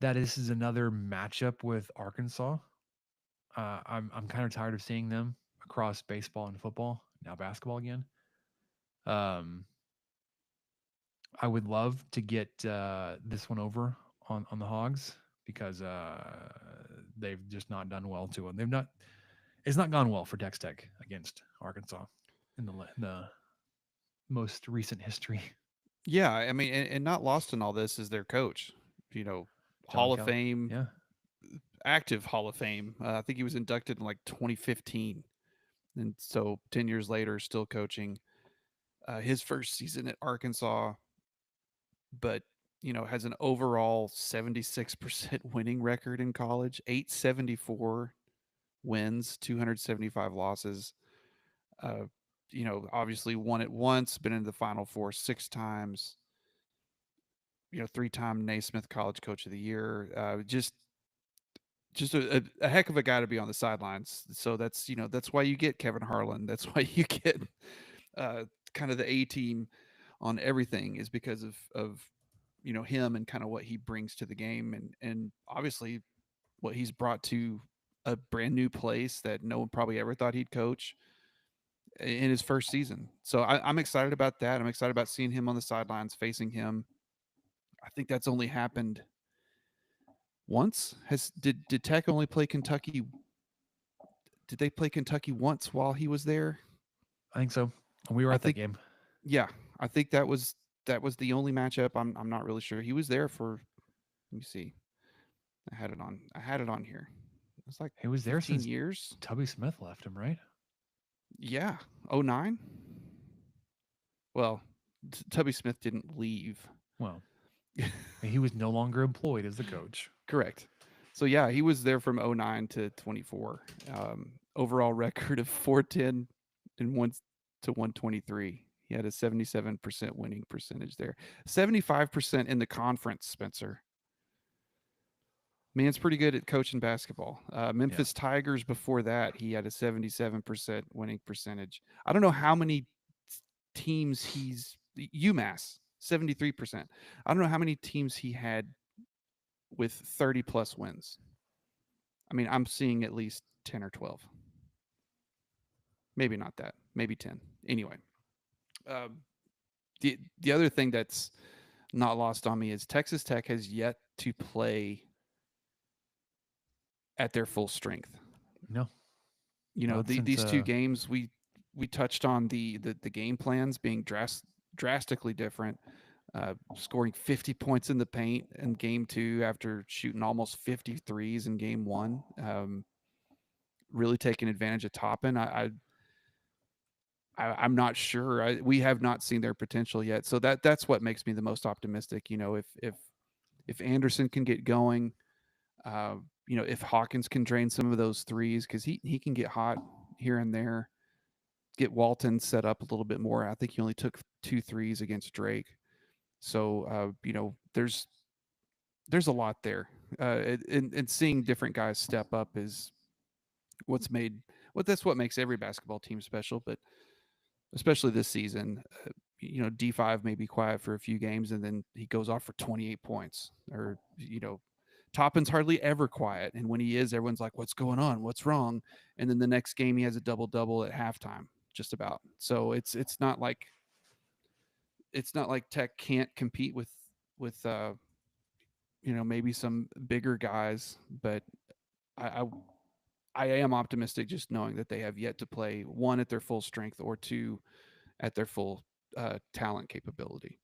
that this is another matchup with Arkansas. I'm kind of tired of seeing them across baseball and football, now basketball again. I would love to get this one over on the Hogs because they've just not done well to them. It's not gone well for Texas Tech against Arkansas in the most recent history. Yeah, I mean, and not lost in all this is their coach. Hall of Fame, Yeah. active Hall of Fame. I think he was inducted in like 2015, and so 10 years later, still coaching. His first season at Arkansas, but has an overall 76% winning record in college, 874 wins, 275 losses. Obviously won it once, been in the Final Four 6 times. 3-time Naismith College Coach of the Year. Just a heck of a guy to be on the sidelines. So that's why you get Kevin Harlan. That's why you get kind of the A team on everything, is because of him and kind of what he brings to the game, and obviously what he's brought to a brand new place that no one probably ever thought he'd coach in his first season. So I'm excited about that. I'm excited about seeing him on the sidelines, facing him. I think that's only happened once. Did Tech only play Kentucky? Did they play Kentucky once while he was there? I think so. We were at that game. Yeah, I think that was the only matchup. I'm not really sure. He was there for. Let me see. I had it on here. It's like he was there 15 since years. Tubby Smith left him, right? Yeah, 09. Well, Tubby Smith didn't leave. Well, he was no longer employed as the coach. Correct. So yeah, he was there from 09 to 24. Overall record of 410 and 1 to 123. He had a 77% winning percentage there. 75% in the conference, Spencer. I mean, it's pretty good at coaching basketball. Memphis Tigers before that, he had a 77% winning percentage. I don't know how many teams UMass, 73%. I don't know how many teams he had with 30 plus wins. I mean, I'm seeing at least 10 or 12. Maybe not that. Maybe 10. Anyway, the other thing that's not lost on me is Texas Tech has yet to play at their full strength. No. These 2 games we touched on the game plans being drastically different. Scoring 50 points in the paint in game 2 after shooting almost 50 threes in game 1. Really taking advantage of Toppin. I'm not sure. We have not seen their potential yet. So that's what makes me the most optimistic. If Anderson can get going, if Hawkins can drain some of those threes, because he can get hot here and there. Get Walton set up a little bit more. I think he only took 2 threes against Drake. So there's a lot there. And seeing different guys step up is that's what makes every basketball team special, but especially this season. D5 may be quiet for a few games and then he goes off for 28 points. Or Toppin's hardly ever quiet, and when he is, everyone's like, what's going on, what's wrong? And then the next game he has a double at halftime, just about. So it's not like Tech can't compete with maybe some bigger guys, but I am optimistic just knowing that they have yet to play, 1 at their full strength or 2 at their full talent capability.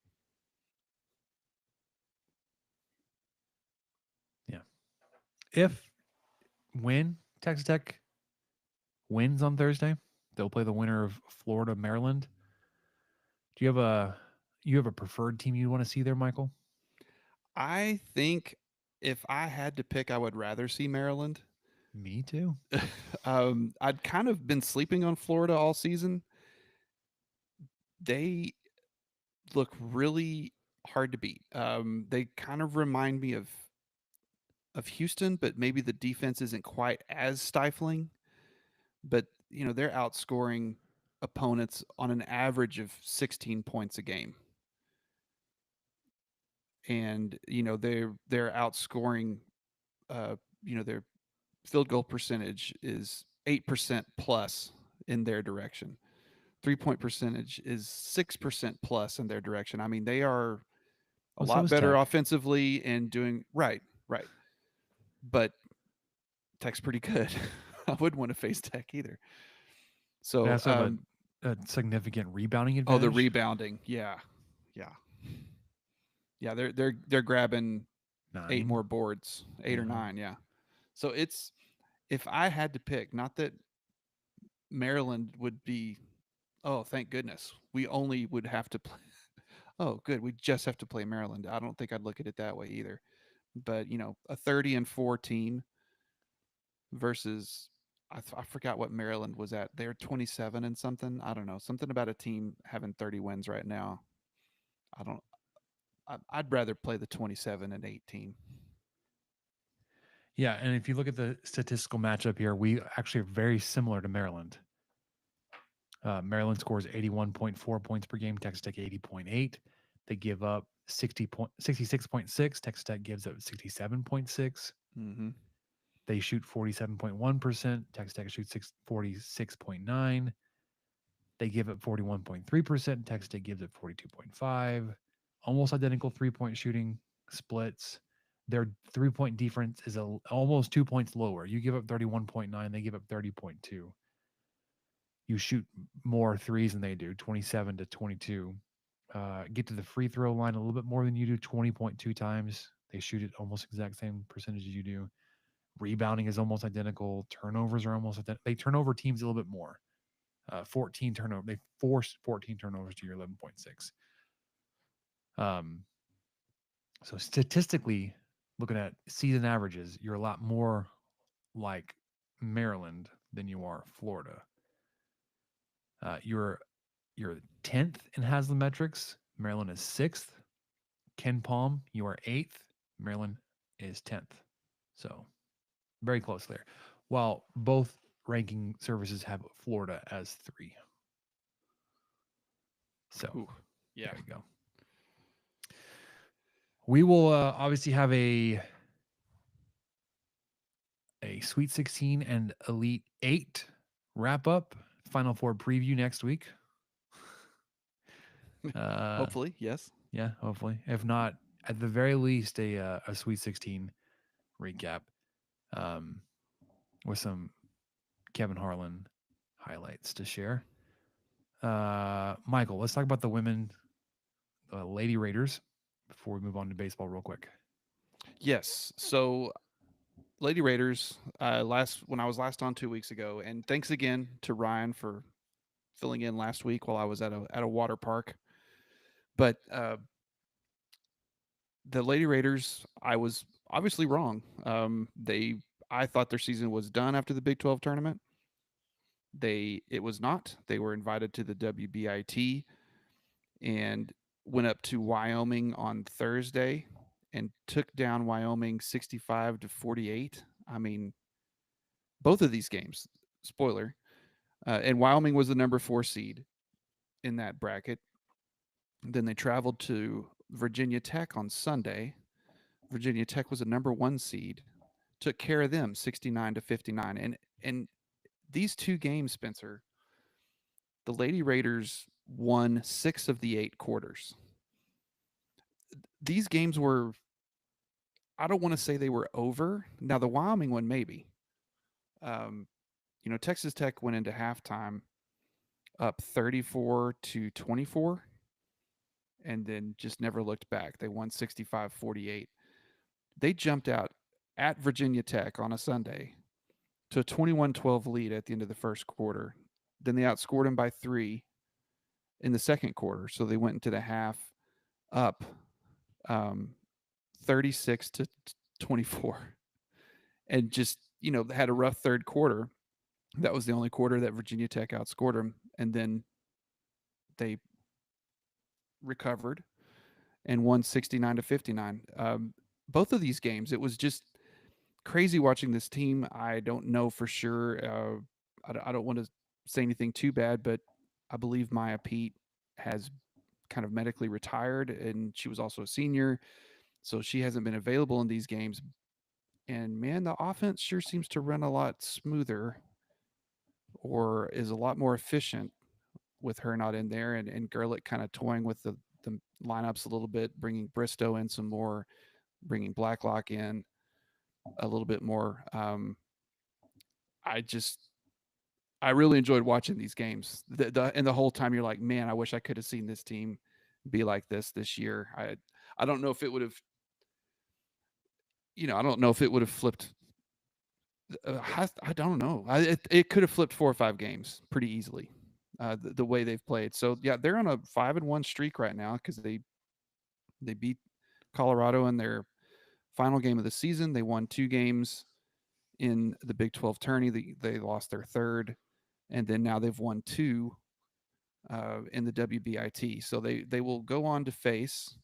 Yeah. When Texas Tech wins on Thursday, they'll play the winner of Florida, Maryland. Do you have a preferred team you want to see there, Michael? I think if I had to pick, I would rather see Maryland. Me too. I'd kind of been sleeping on Florida all season. They look really hard to beat. They kind of remind me of Houston, but maybe the defense isn't quite as stifling. but they're outscoring opponents on an average of 16 points a game. And they're outscoring their field goal percentage is 8% plus in their direction. 3-point percentage is 6% plus in their direction. I mean, they are a Well, so lot is better Tech. offensively and doing right. But Tech's pretty good. I wouldn't want to face Tech either. They So, also have a significant rebounding the advantage. rebounding, yeah. They're grabbing 8 9. more boards, 8 or Yeah. 9, yeah. So it's, if I had to pick, not that Maryland would be, oh, thank goodness, we only would have to play. Oh, good, we just have to play Maryland. I don't think I'd look at it that way either. But a 30-4 team versus, I forgot what Maryland was at. They're 27 and something. I don't know, something about a team having 30 wins right now. I'd rather play the 27-8 team. Yeah, and if you look at the statistical matchup here, we actually are very similar to Maryland. Maryland scores 81.4 points per game, Texas Tech 80.8. They give up 66.6. Texas Tech gives up 67.6. Mm-hmm. They shoot 47.1%. Texas Tech shoots 46.9. They give up 41.3%. Texas Tech gives up 42.5. Almost identical 3-point shooting splits. Their 3-point difference is almost 2 points lower. You give up 31.9. They give up 30.2. You shoot more threes than they do, 27 to 22. Get to the free throw line a little bit more than you do, 20.2 times. They shoot it almost exact same percentage as you do. Rebounding is almost identical. Turnovers are almost identical. They turn over teams a little bit more. 14 turnovers. They forced 14 turnovers to your 11.6. So statistically, looking at season averages, you're a lot more like Maryland than you are Florida. You're 10th in Haslametrics. Maryland is 6th. Ken Palm, you are 8th. Maryland is 10th. So very close there. While both ranking services have Florida as 3. So Ooh, yeah. there you go. We will obviously have a Sweet 16 and Elite 8 wrap up. Final Four preview next week. Hopefully, yes. Yeah, hopefully. If not, at the very least, a Sweet 16 recap with some Kevin Harlan highlights to share. Michael, let's talk about the women, Lady Raiders, before we move on to baseball real quick. Yes. So, Lady Raiders, when I was last on 2 weeks ago, and thanks again to Ryan for filling in last week while I was at a water park. But the Lady Raiders, I was obviously wrong. I thought their season was done after the Big 12 tournament. It was not. They were invited to the WBIT and went up to Wyoming on Thursday and took down Wyoming 65-48. I mean, both of these games, spoiler, and Wyoming was the number 4 seed in that bracket. Then they traveled to Virginia Tech on Sunday. Virginia Tech was a number 1 seed, took care of them 69-59. And these 2 games, Spencer, the Lady Raiders won 6 of the 8 quarters. These games were, I don't want to say they were over. Now, the Wyoming one, maybe. Texas Tech went into halftime up 34-24 and then just never looked back. They won 65-48. They jumped out at Virginia Tech on a Sunday to a 21-12 lead at the end of the first quarter. Then they outscored them by 3 in the second quarter. So they went into the half up 36-24 and just, had a rough third quarter. That was the only quarter that Virginia Tech outscored them. And then they recovered and won 69-59. Both of these games, it was just crazy watching this team. I don't know for sure. I don't want to say anything too bad, but I believe Maya Pete has kind of medically retired, and she was also a senior, so she hasn't been available in these games. And man, the offense sure seems to run a lot smoother, or is a lot more efficient with her not in there, and Gerlich kind of toying with the lineups a little bit, bringing Bristow in some more, bringing Blacklock in a little bit more. I really enjoyed watching these games. And the whole time you're like, man, I wish I could have seen this team be like this year. I don't know if it would have, I don't know if it would have flipped. I don't know. It could have flipped 4 or 5 games pretty easily. The way they've played. So yeah, they're on a 5-1 streak right now because they beat Colorado in their final game of the season. They won 2 games in the Big 12 tourney. They lost their third, and then now they've won 2 in the WBIT. So they will go on to face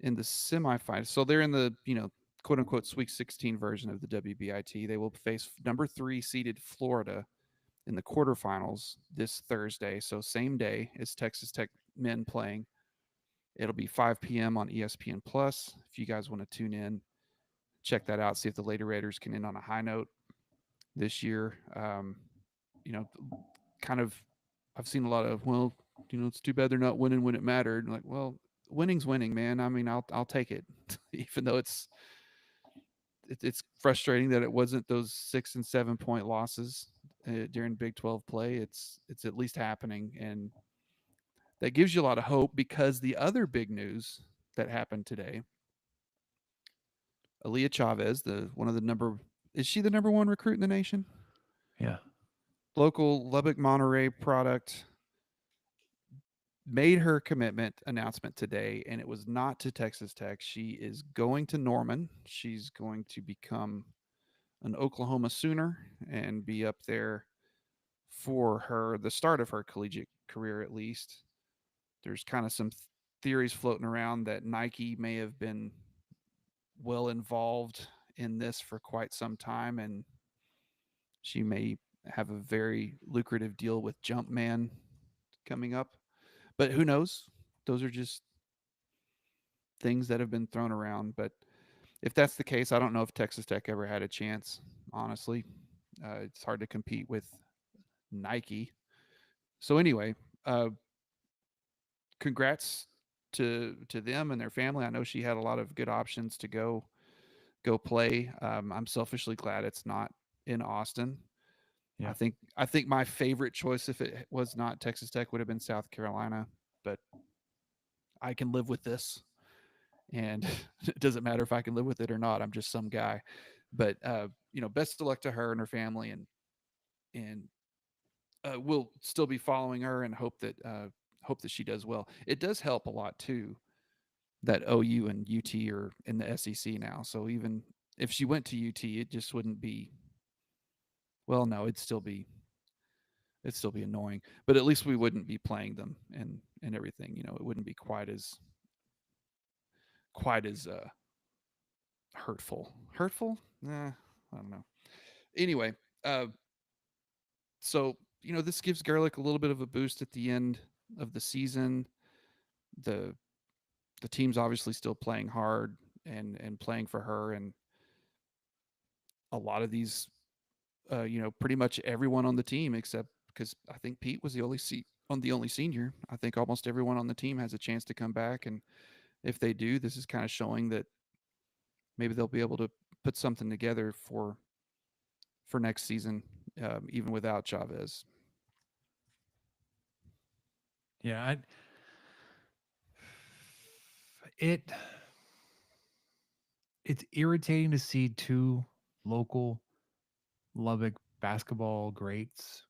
in the semifinals. So they're in the quote unquote Sweet 16 version of the WBIT. They will face number 3 seeded Florida in the quarterfinals this Thursday. So same day as Texas Tech men playing. It'll be 5 p.m. on ESPN Plus. If you guys want to tune in, check that out. See if the Lady Raiders can end on a high note this year. Kind of, I've seen a lot of, it's too bad they're not winning when it mattered. Like, well, winning's winning, man. I mean, I'll take it, even though it's frustrating that it wasn't those 6 and 7 point losses during Big 12 play. It's at least happening, and that gives you a lot of hope, because the other big news that happened today, Aaliyah Chavez, is she the number 1 recruit in the nation? Yeah. Local Lubbock Monterey product, made her commitment announcement today, and it was not to Texas Tech. She is going to Norman. She's going to become an Oklahoma Sooner and be up there for the start of her collegiate career, at least. There's kind of some theories floating around that Nike may have been well involved in this for quite some time, and she may have a very lucrative deal with Jumpman coming up. But who knows? Those are just things that have been thrown around. But if that's the case, I don't know if Texas Tech ever had a chance, honestly. It's hard to compete with Nike. So anyway, congrats to them and their family. I know she had a lot of good options to go play. I'm selfishly glad it's not in Austin. Yeah. I think my favorite choice, if it was not Texas Tech, would have been South Carolina, but I can live with this, and it doesn't matter if I can live with it or not. I'm just some guy. But best of luck to her and her family, and we'll still be following her and hope that she does well. It does help a lot too that OU and UT are in the SEC now. So even if she went to UT, it just wouldn't be. Well, no, it'd still be annoying, but at least we wouldn't be playing them and everything. It wouldn't be quite as hurtful. Hurtful? I don't know. Anyway, so this gives Gerlich a little bit of a boost at the end of the season. The team's obviously still playing hard and playing for her, and a lot of these, pretty much everyone on the team, except because I think Pete was the only senior. I think almost everyone on the team has a chance to come back, and if they do, this is kind of showing that maybe they'll be able to put something together for next season, even without Chavez. Yeah. It's irritating to see 2 local Lubbock basketball greats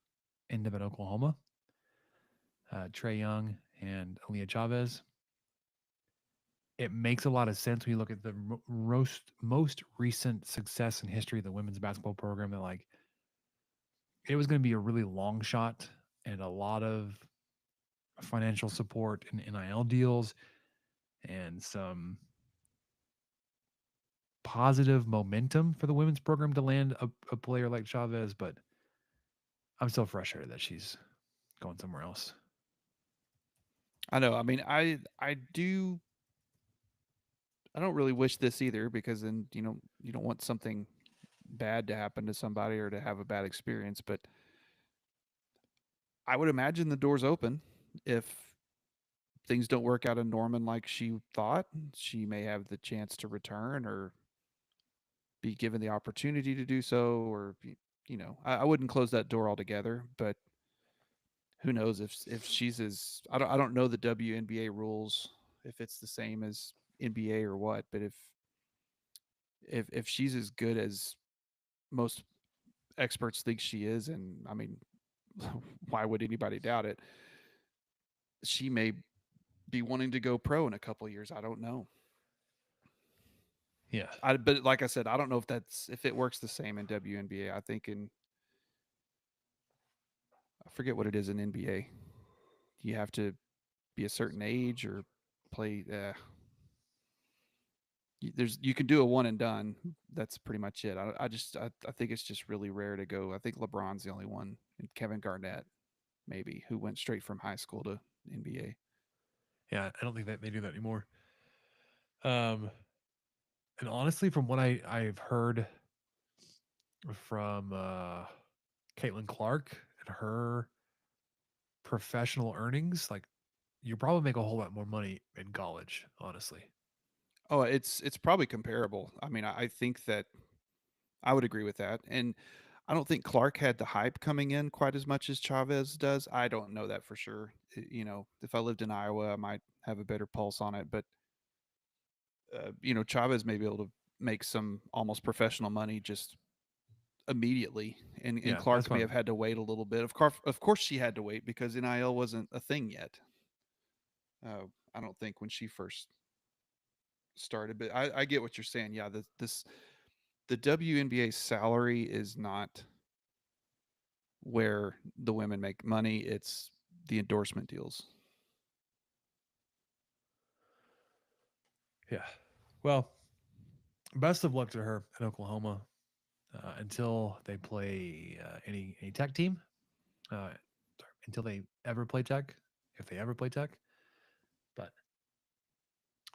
end up in Oklahoma. Trae Young and Aaliyah Chavez. It makes a lot of sense when you look at the most recent success in history of the women's basketball program. That it was going to be a really long shot and a lot of financial support and NIL deals and some positive momentum for the women's program to land a player like Chavez. But I'm still frustrated that she's going somewhere else. I know. I mean, I do. I don't really wish this either, because then you don't want something bad to happen to somebody or to have a bad experience. But I would imagine the door's open if things don't work out in Norman like she thought. She may have the chance to return or be given the opportunity to do so, or I wouldn't close that door altogether. But who knows if she's as I don't know the WNBA rules, if it's the same as NBA or what. But if she's as good as most experts think she is, and I mean, why would anybody doubt it? She may be wanting to go pro in a couple of years. I don't know. Yeah. But like I said, I don't know if it works the same in WNBA. I think I forget what it is in NBA. You have to be a certain age or play. You can do a one and done. That's pretty much it. I think it's just really rare to go. I think LeBron's the only one, and Kevin Garnett maybe, who went straight from high school to NBA. Yeah, I don't think that they do that anymore. And honestly, from what I've heard from Caitlin Clark and her professional earnings, like you probably make a whole lot more money in college, honestly. Oh, it's probably comparable. I mean, I think that I would agree with that. And I don't think Clark had the hype coming in quite as much as Chavez does. I don't know that for sure. If I lived in Iowa, I might have a better pulse on it. But Chavez may be able to make some almost professional money just immediately, and Yeah, Clark that's may fine. have had to wait a little bit. Of course, she had to wait because NIL wasn't a thing yet. I don't think when she first started, but I get what you're saying. Yeah, the WNBA salary is not where the women make money. It's the endorsement deals. Yeah. Well, best of luck to her in Oklahoma until they play any Tech team. Uh, until they ever play Tech, if they ever play Tech. But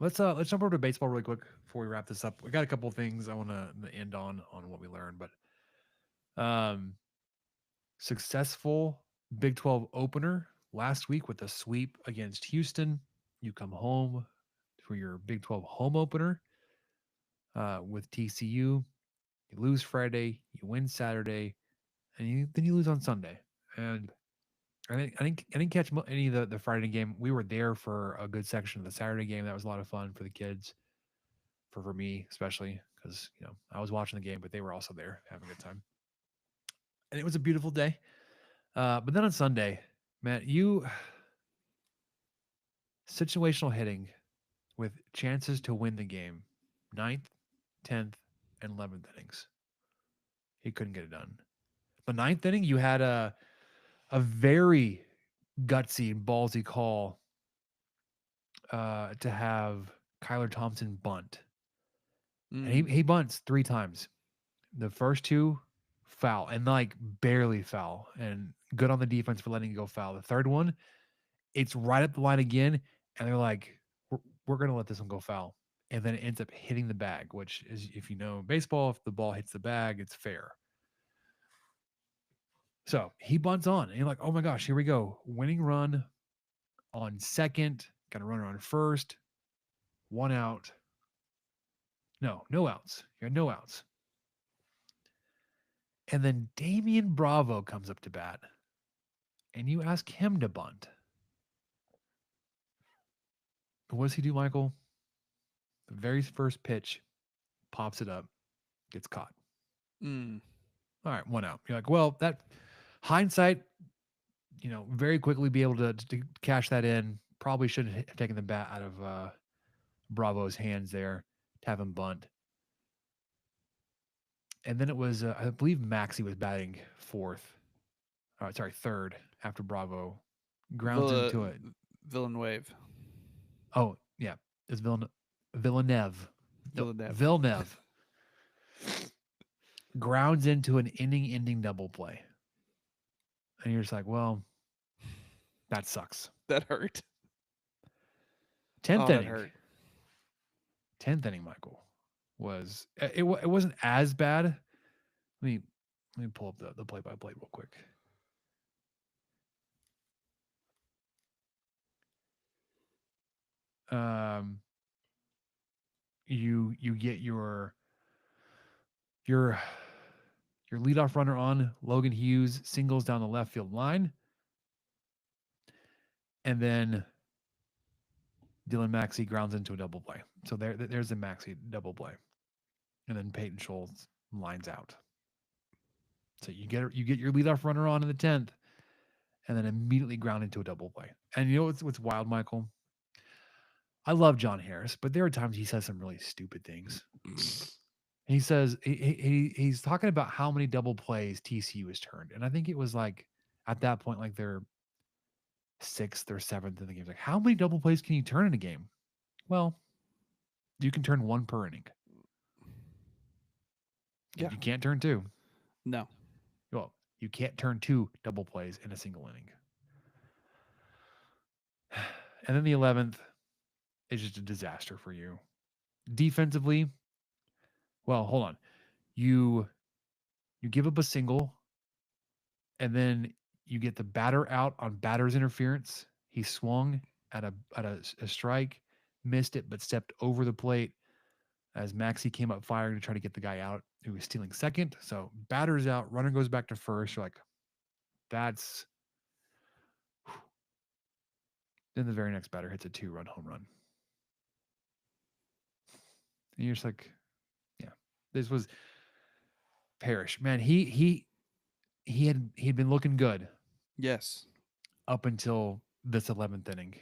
let's jump over to baseball really quick before we wrap this up. We got a couple of things I want to end on what we learned, but successful Big 12 opener last week with a sweep against Houston. You come home for your Big 12 home opener with TCU. You lose Friday, you win Saturday, and then you lose on Sunday. And I didn't catch any of the Friday game. We were there for a good section of the Saturday game. That was a lot of fun for the kids, for me especially, because I was watching the game, but they were also there having a good time. And it was a beautiful day. But then on Sunday, man, you situational hitting with chances to win the game, 9th, 10th, and 11th innings. He couldn't get it done. The 9th inning, you had a very gutsy, ballsy call to have Kyler Thompson bunt. And he bunts 3 times. The first 2 foul, and like barely foul, and good on the defense for letting it go foul. The third one, it's right up the line again, and they're like, we're going to let this one go foul. And then it ends up hitting the bag, which is, if you know baseball, if the ball hits the bag, it's fair. So he bunts on, and you're like, oh my gosh, here we go. Winning run on second, got a runner on first, 1 out. No outs. You got no outs. And then Damian Bravo comes up to bat, and you ask him to bunt. What does he do, Michael? The very first pitch, pops it up, gets caught. All right, 1 out. You're like, well, that hindsight, very quickly be able to cash that in. Probably should have taken the bat out of Bravo's hands there to have him bunt. And then it was, I believe Maxey was batting third after Bravo grounds into it. Villeneuve. Oh, yeah. It's Villeneuve. Grounds into an inning-ending double play. And you're just like, well, that sucks. That hurt. 10th Oh, that inning. hurt. 10th inning, Michael, was it wasn't as bad. Let me pull up the play-by-play real quick. You get your leadoff runner on, Logan Hughes singles down the left field line, and then Dylan Maxey grounds into a double play. So there's a Maxey double play, and then Peyton Schultz lines out. So you get your leadoff runner on in the 10th, and then immediately ground into a double play. And you know what's wild, Michael? I love John Harris, but there are times he says some really stupid things. He says he's talking about how many double plays TCU has turned, and I think it was like at that point like they're 6th or 7th in the game. Like, how many double plays can you turn in a game? Well, you can turn 1 per inning. Yeah. You can't turn 2. No. Well, you can't turn 2 double plays in a single inning. And then the 11th is just a disaster for you. Defensively, well, hold on. You give up a single, and then you get the batter out on batter's interference. He swung at a strike, missed it, but stepped over the plate as Maxey came up firing to try to get the guy out who was stealing second. So batter's out, runner goes back to first. You're like, that's. Then the very next batter hits a 2-run home run. And you're just like, yeah, this was Parrish. Man, he had been looking good. Yes. Up until this 11th inning.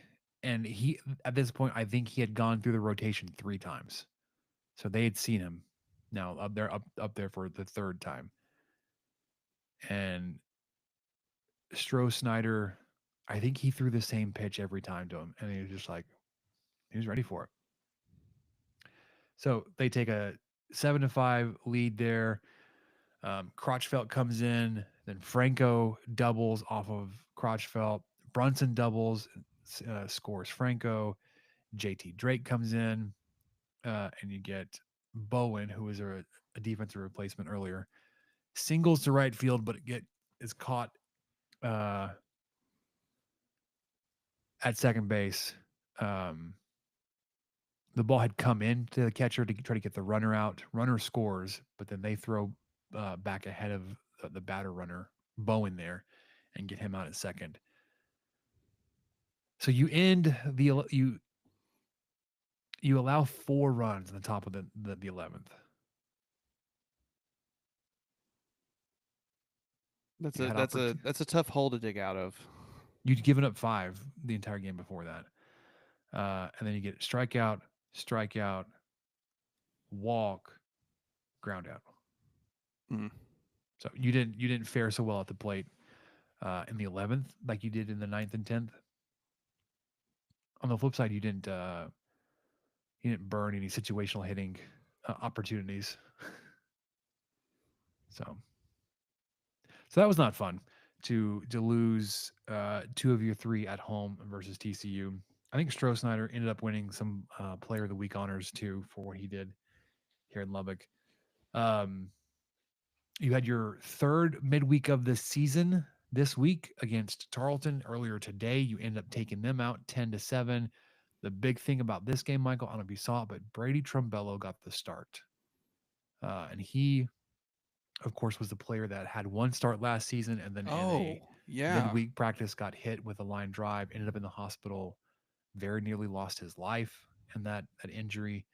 And he, at this point, I think he had gone through the rotation 3 times. So they had seen him now up there for the 3rd time. And Stroh-Snyder, I think he threw the same pitch every time to him. And he was just like, he was ready for it. So they take a 7-5 lead there. Crotchfeld comes in, then Franco doubles off of Crotchfeld. Brunson doubles, scores Franco. JT Drake comes in, and you get Bowen, who was a defensive replacement earlier, singles to right field, but is caught at second base. The ball had come in to the catcher to try to get the runner out. Runner scores, but then they throw back ahead of the batter runner, Bowen, there, and get him out at second. So you end you allow 4 runs in the top of the 11th. That's a tough hole to dig out of. You'd given up 5 the entire game before that, and then you get strikeout, walk, ground out. Mm. So you didn't fare so well at the plate in the 11th like you did in the 9th and 10th. On the flip side, you didn't burn any situational hitting opportunities. So that was not fun to lose 2 of your 3 at home versus TCU. I think Stroh-Snyder ended up winning some Player of the Week honors too for what he did here in Lubbock. You had your 3rd midweek of the season this week against Tarleton. Earlier today, you ended up taking them out 10-7. The big thing about this game, Michael, I don't know if you saw it, but Brady Trumbello got the start. And he, of course, was the player that had 1 start last season and then in a midweek practice got hit with a line drive, ended up in the hospital, very nearly lost his life in that injury.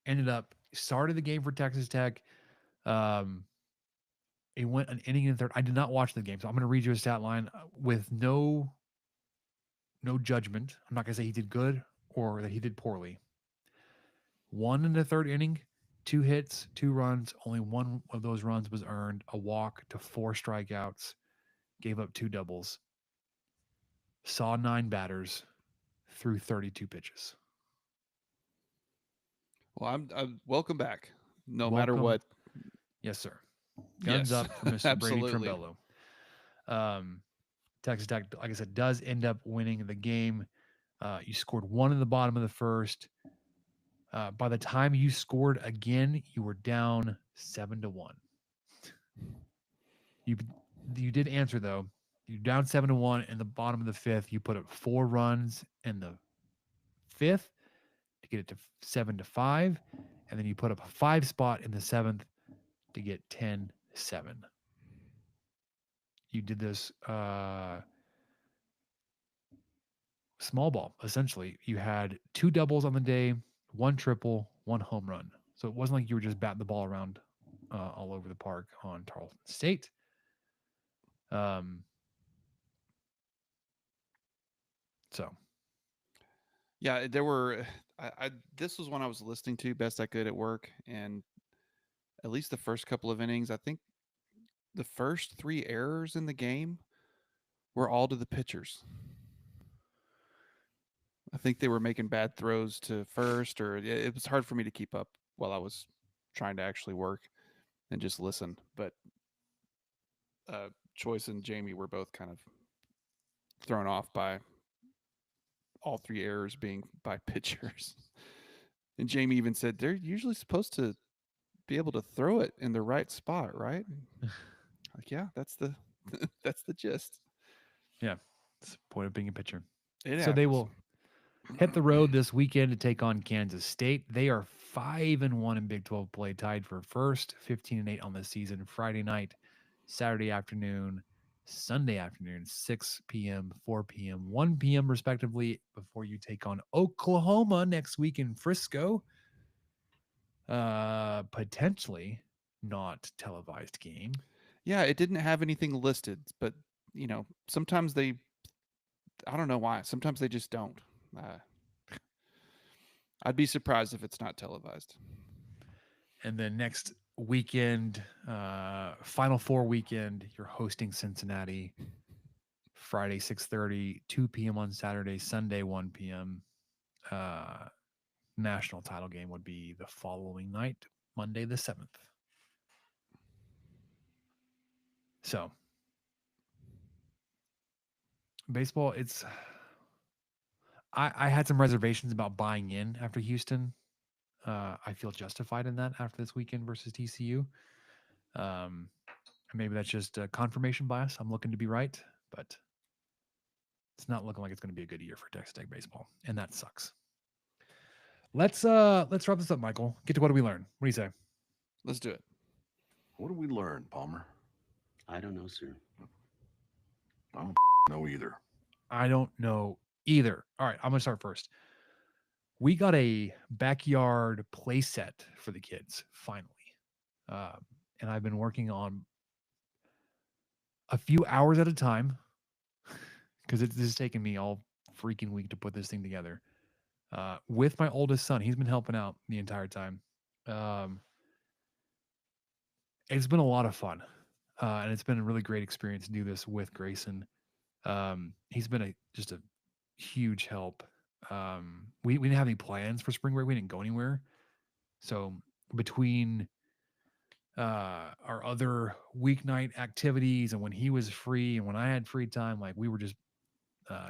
Ended up started the game for Texas Tech. He went an inning and 1/3. I did not watch the game, so I'm going to read you a stat line with no judgment. I'm not going to say he did good or that he did poorly. 1 1/3 inning, 2 hits, 2 runs. Only 1 of those runs was earned. A walk to 4 strikeouts. Gave up 2 doubles. Saw 9 batters. Threw 32 pitches. Well, I'm welcome back. No matter what. Yes, sir. Guns Yes, up for Mr. Brady absolutely. Trimbello. Texas Tech, like I said, does end up winning the game. You scored 1 in the bottom of the first. By the time you scored again, you were down 7-1. You did answer though. You're down 7-1 in the bottom of the fifth. You put up 4 runs in the fifth to get it to 7-5, and then you put up a 5 spot in the seventh to get 10-7. You did this small ball essentially. You had 2 doubles on the day, 1 triple, 1 home run. So it wasn't like you were just batting the ball around all over the park on Tarleton State. So Yeah, there were. This was one I was listening to best I could at work, and at least the first couple of innings, I think the first 3 errors in the game were all to the pitchers. I think they were making bad throws to first, or it was hard for me to keep up while I was trying to actually work and just listen. But Choice and Jamie were both kind of thrown off by all 3 errors being by pitchers. And Jamie even said they're usually supposed to be able to throw it in the right spot, right? Like, yeah, that's the that's the gist. yeah, it's the point of being a pitcher. It So they happens. will hit the road this weekend to take on Kansas State. They are 5-1 in Big 12 play, tied for first, 15-8 on the season. Friday night, Saturday afternoon, Sunday afternoon, 6 p.m., 4 p.m., 1 p.m. respectively, before you take on Oklahoma next week in Frisco. Potentially not televised game. Yeah, it didn't have anything listed, but sometimes I don't know why. Sometimes they just don't. I'd be surprised if it's not televised. And then next weekend, Final Four weekend, you're hosting Cincinnati. Friday 6:30, 2 p.m. on Saturday, Sunday 1 p.m. National title game would be the following night, Monday the 7th. So baseball, I had some reservations about buying in after Houston. I feel justified in that after this weekend versus TCU. Maybe that's just a confirmation bias. I'm looking to be right, but it's not looking like it's going to be a good year for Texas Tech baseball, and that sucks. Let's wrap this up, Michael. Get to what do we learn? What do you say? Let's do it. What did we learn, Palmer? I don't know, sir. I don't know either. I don't know either. All right, I'm going to start first. We got a backyard play set for the kids, finally. And I've been working on a few hours at a time because this has taken me all freaking week to put this thing together. With my oldest son, he's been helping out the entire time. It's been a lot of fun, and it's been a really great experience to do this with Grayson. He's been just a huge help. We didn't have any plans for spring break. We didn't go anywhere. So between our other weeknight activities and when he was free and when I had free time, like we were just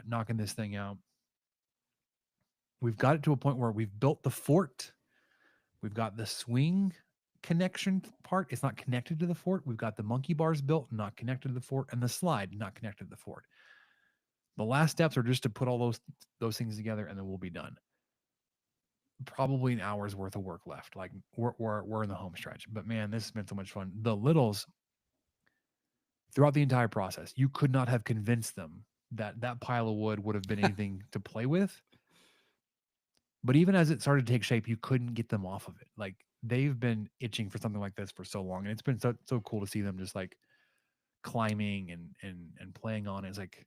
knocking this thing out. We've got it to a point where we've built the fort. We've got the swing connection part. It's not connected to the fort. We've got the monkey bars built, not connected to the fort, and the slide not connected to the fort. The last steps are just to put all those things together, and then we'll be done. Probably an hour's worth of work left. Like we're in the home stretch, but man, this has been so much fun. The littles, throughout the entire process, you could not have convinced them that pile of wood would have been anything to play with. But even as it started to take shape, you couldn't get them off of it. Like they've been itching for something like this for so long, and it's been so cool to see them just like climbing and playing on it. It's like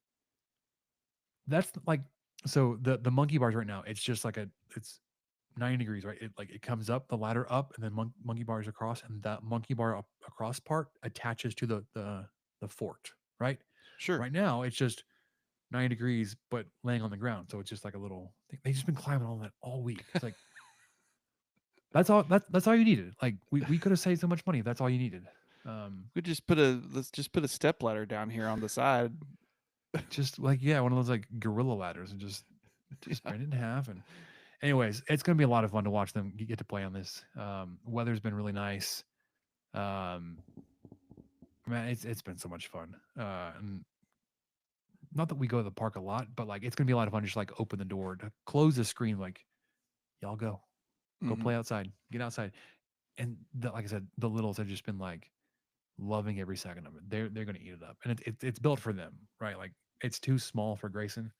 that's like so the monkey bars right now. It's just like it's 90 degrees, right? It comes up the ladder up, and then monkey bars across, and that monkey bar across part attaches to the fort, right? Sure. Right now, it's just 90 degrees, but laying on the ground. So it's just like a little thing. They've just been climbing all that all week. It's like, that's all you needed. Like we could have saved so much money if that's all you needed. Let's just put a step ladder down here on the side. Just like, yeah, one of those like gorilla ladders, and just bend it in half. And anyways, it's gonna be a lot of fun to watch them get to play on this. Weather's been really nice. Man, it's been so much fun. And not that we go to the park a lot, but like it's gonna be a lot of fun. Just like open the door, to close the screen, like y'all go Mhm. play outside, get outside. And like I said, the littles have just been like loving every second of it. They're gonna eat it up, and it's built for them, right? Like it's too small for Grayson,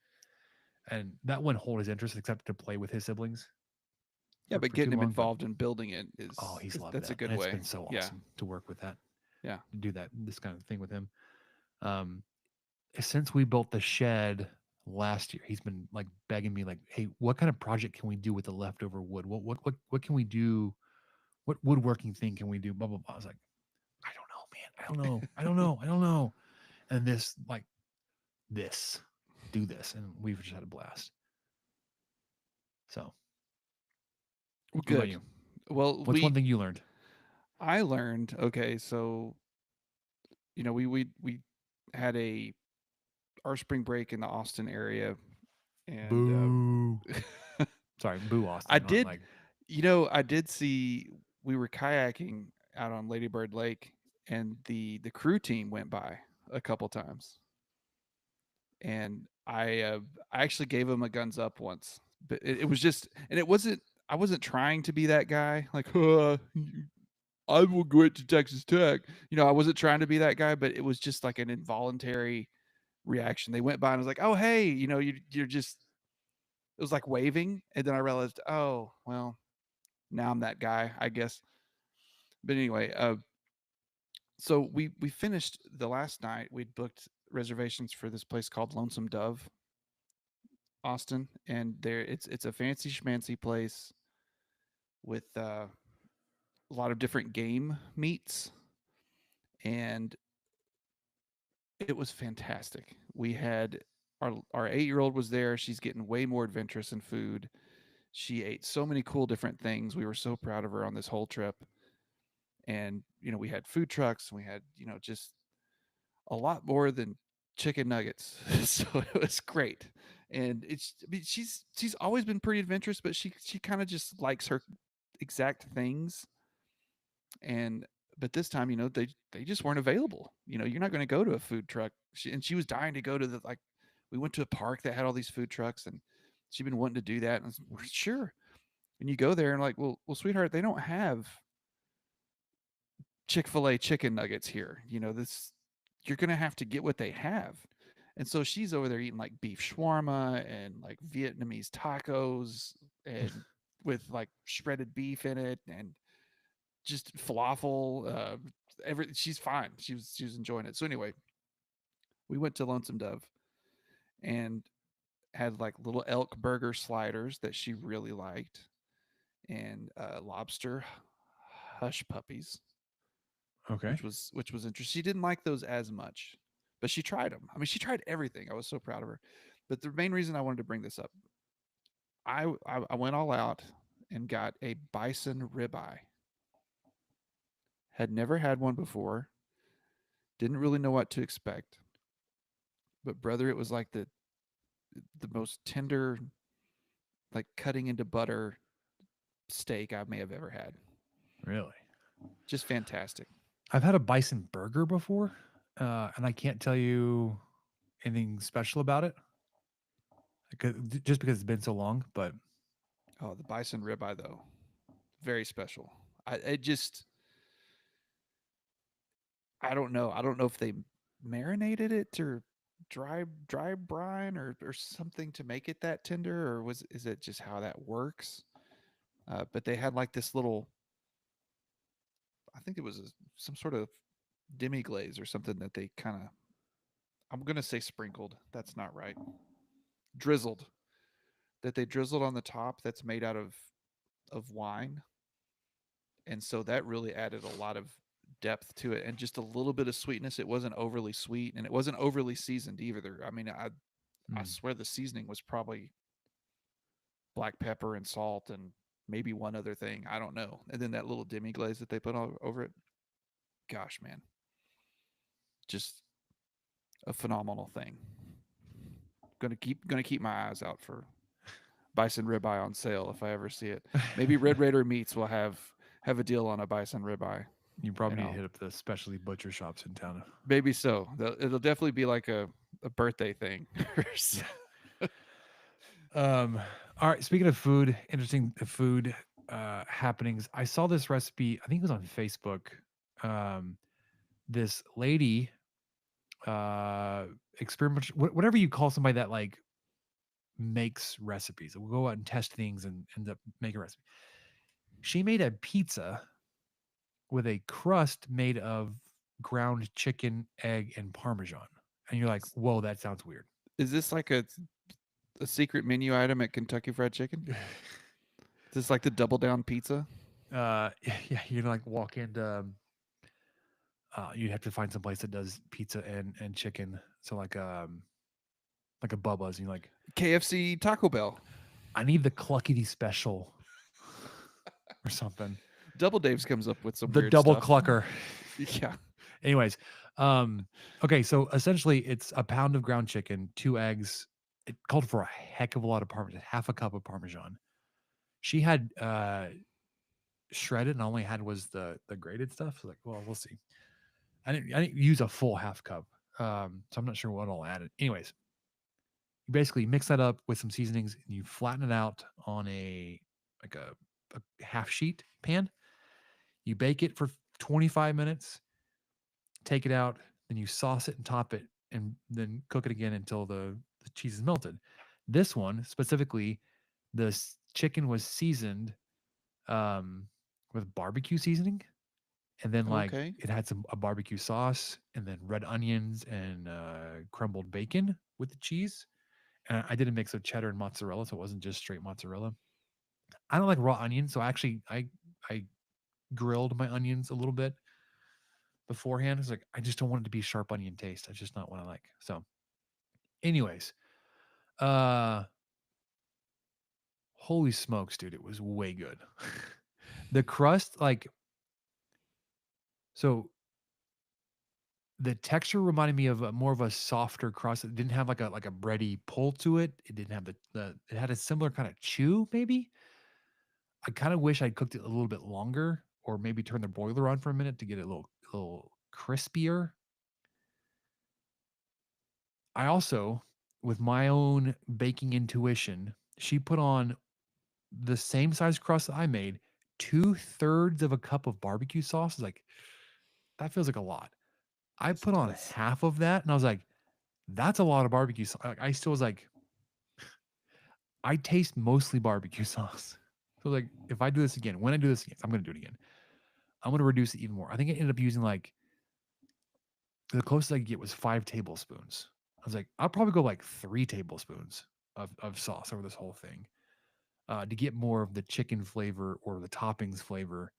and that wouldn't hold his interest except to play with his siblings. Yeah, but For getting too him long, but involved in building it he's loved that's that. a good And way. it's been so Yeah. awesome to work with that. Yeah. Do this kind of thing with him. Since we built the shed last year, he's been like begging me, like, "Hey, what kind of project can we do with the leftover wood? What can we do? What woodworking thing can we do?" Blah blah blah. I was like, "I don't know, man. I don't know. I don't know." And do this, and we've just had a blast. So, Well, what good. about you? Well, What's one thing you learned? I learned, okay, so we had our spring break in the Austin area, and Boo. Sorry, boo, Austin. I not did, like I did see we were kayaking out on Lady Bird Lake, and the crew team went by a couple times, and I actually gave them a guns up once, but it was just, and I wasn't trying to be that guy, like, I will go to Texas Tech. I wasn't trying to be that guy, but it was just like an involuntary reaction. They went by and I was like, "Oh, hey, you're just." It was like waving, and then I realized, oh, well, now I'm that guy, I guess. But anyway, so we finished the last night. We'd booked reservations for this place called Lonesome Dove, Austin, and it's a fancy schmancy place with a lot of different game meats, and it was fantastic. We had our 8-year-old was there. She's getting way more adventurous in food. She ate so many cool different things. We were so proud of her on this whole trip. And we had food trucks. We had just a lot more than chicken nuggets. So it was great. And she's always been pretty adventurous, but she kind of just likes her exact things. And but this time, they just weren't available. You're not going to go to a food truck. She was dying to go to we went to a park that had all these food trucks, and she'd been wanting to do that. And I was, "Well, sure." And you go there and like, well, sweetheart, they don't have Chick-fil-A chicken nuggets here. You're going to have to get what they have. And so she's over there eating like beef shawarma and like Vietnamese tacos and with like shredded beef in it and just falafel. She's fine. She was enjoying it. So anyway, we went to Lonesome Dove and had like little elk burger sliders that she really liked, and lobster hush puppies, okay. which was interesting. She didn't like those as much, but she tried them. I mean, she tried everything. I was so proud of her. But the main reason I wanted to bring this up, I went all out and got a bison ribeye. Had never had one before. Didn't really know what to expect. But brother, it was like the most tender, like cutting into butter steak I may have ever had. Really? Just fantastic. I've had a bison burger before, and I can't tell you anything special about it, just because it's been so long. But Oh, the bison ribeye though, very special. I don't know. I don't know if they marinated it or dry brine or something to make it that tender, or is it just how that works? But they had like this little, I think it was some sort of demi glaze or something that they kind of, I'm gonna say sprinkled. That's not right. Drizzled. That they drizzled on the top. That's made out of wine, and so that really added a lot of depth to it and just a little bit of sweetness. It wasn't overly sweet, and it wasn't overly seasoned either. I mean, I swear the seasoning was probably black pepper and salt and maybe one other thing. I don't know. And then that little demi glaze that they put over it. gosh, man, just a phenomenal thing. Gonna keep my eyes out for bison ribeye on sale if I ever see it. Maybe Red Raider Meats will have a deal on a bison ribeye. You probably You need to know. hit up the specialty butcher shops in town. Maybe so. It'll definitely be like a birthday thing. All right. Speaking of food, interesting food happenings. I saw this recipe. I think it was on Facebook. This lady, experiment, whatever you call somebody that like makes recipes. We'll go out and test things and end up making a recipe. She made a pizza with a crust made of ground chicken, egg, and Parmesan. And you're like, whoa, that sounds weird. Is this like a secret menu item at Kentucky Fried Chicken? Is this like the double down pizza? Yeah, you're gonna like walk into you'd have to find some place that does pizza and chicken. So like a Bubba's, and you're like, KFC, Taco Bell. I need the Cluckety special or something. Double Dave's comes up with some The weird double stuff. clucker. Yeah. Anyways, okay, so essentially it's a pound of ground chicken, 2 eggs. It called for a heck of a lot of Parmesan, half a cup of Parmesan. She had shredded, and all I only had was the grated stuff. So like, well, we'll see. I didn't use a full half cup. So I'm not sure what all added. Anyways, you basically mix that up with some seasonings and you flatten it out on a half sheet pan. You bake it for 25 minutes, take it out, then you sauce it and top it, and then cook it again until the cheese is melted. This one specifically, the chicken was seasoned with barbecue seasoning, and then like Okay. it had a barbecue sauce, and then red onions and crumbled bacon with the cheese. And I did a mix of cheddar and mozzarella, so it wasn't just straight mozzarella. I don't like raw onions, so actually I grilled my onions a little bit beforehand. It's like I just don't want it to be sharp onion taste. That's just not what I like. So, anyways, holy smokes, dude, it was way good. The crust, like, so the texture reminded me of more of a softer crust. It didn't have like a bready pull to it. It didn't have it had a similar kind of chew, maybe. I kind of wish I'd cooked it a little bit longer, or maybe turn the broiler on for a minute to get it a little crispier. I also, with my own baking intuition, she put on the same size crust that I made, 2/3 of a cup of barbecue sauce. Like, that feels like a lot. I put on half of that, and I was like, that's a lot of barbecue sauce. I still was like, I taste mostly barbecue sauce. So like, if I do this again, when I do this again, I'm going to do it again. I'm going to reduce it even more. I think I ended up using like, the closest I could get was 5 tablespoons. I was like, I'll probably go like 3 tablespoons of sauce over this whole thing to get more of the chicken flavor or the toppings flavor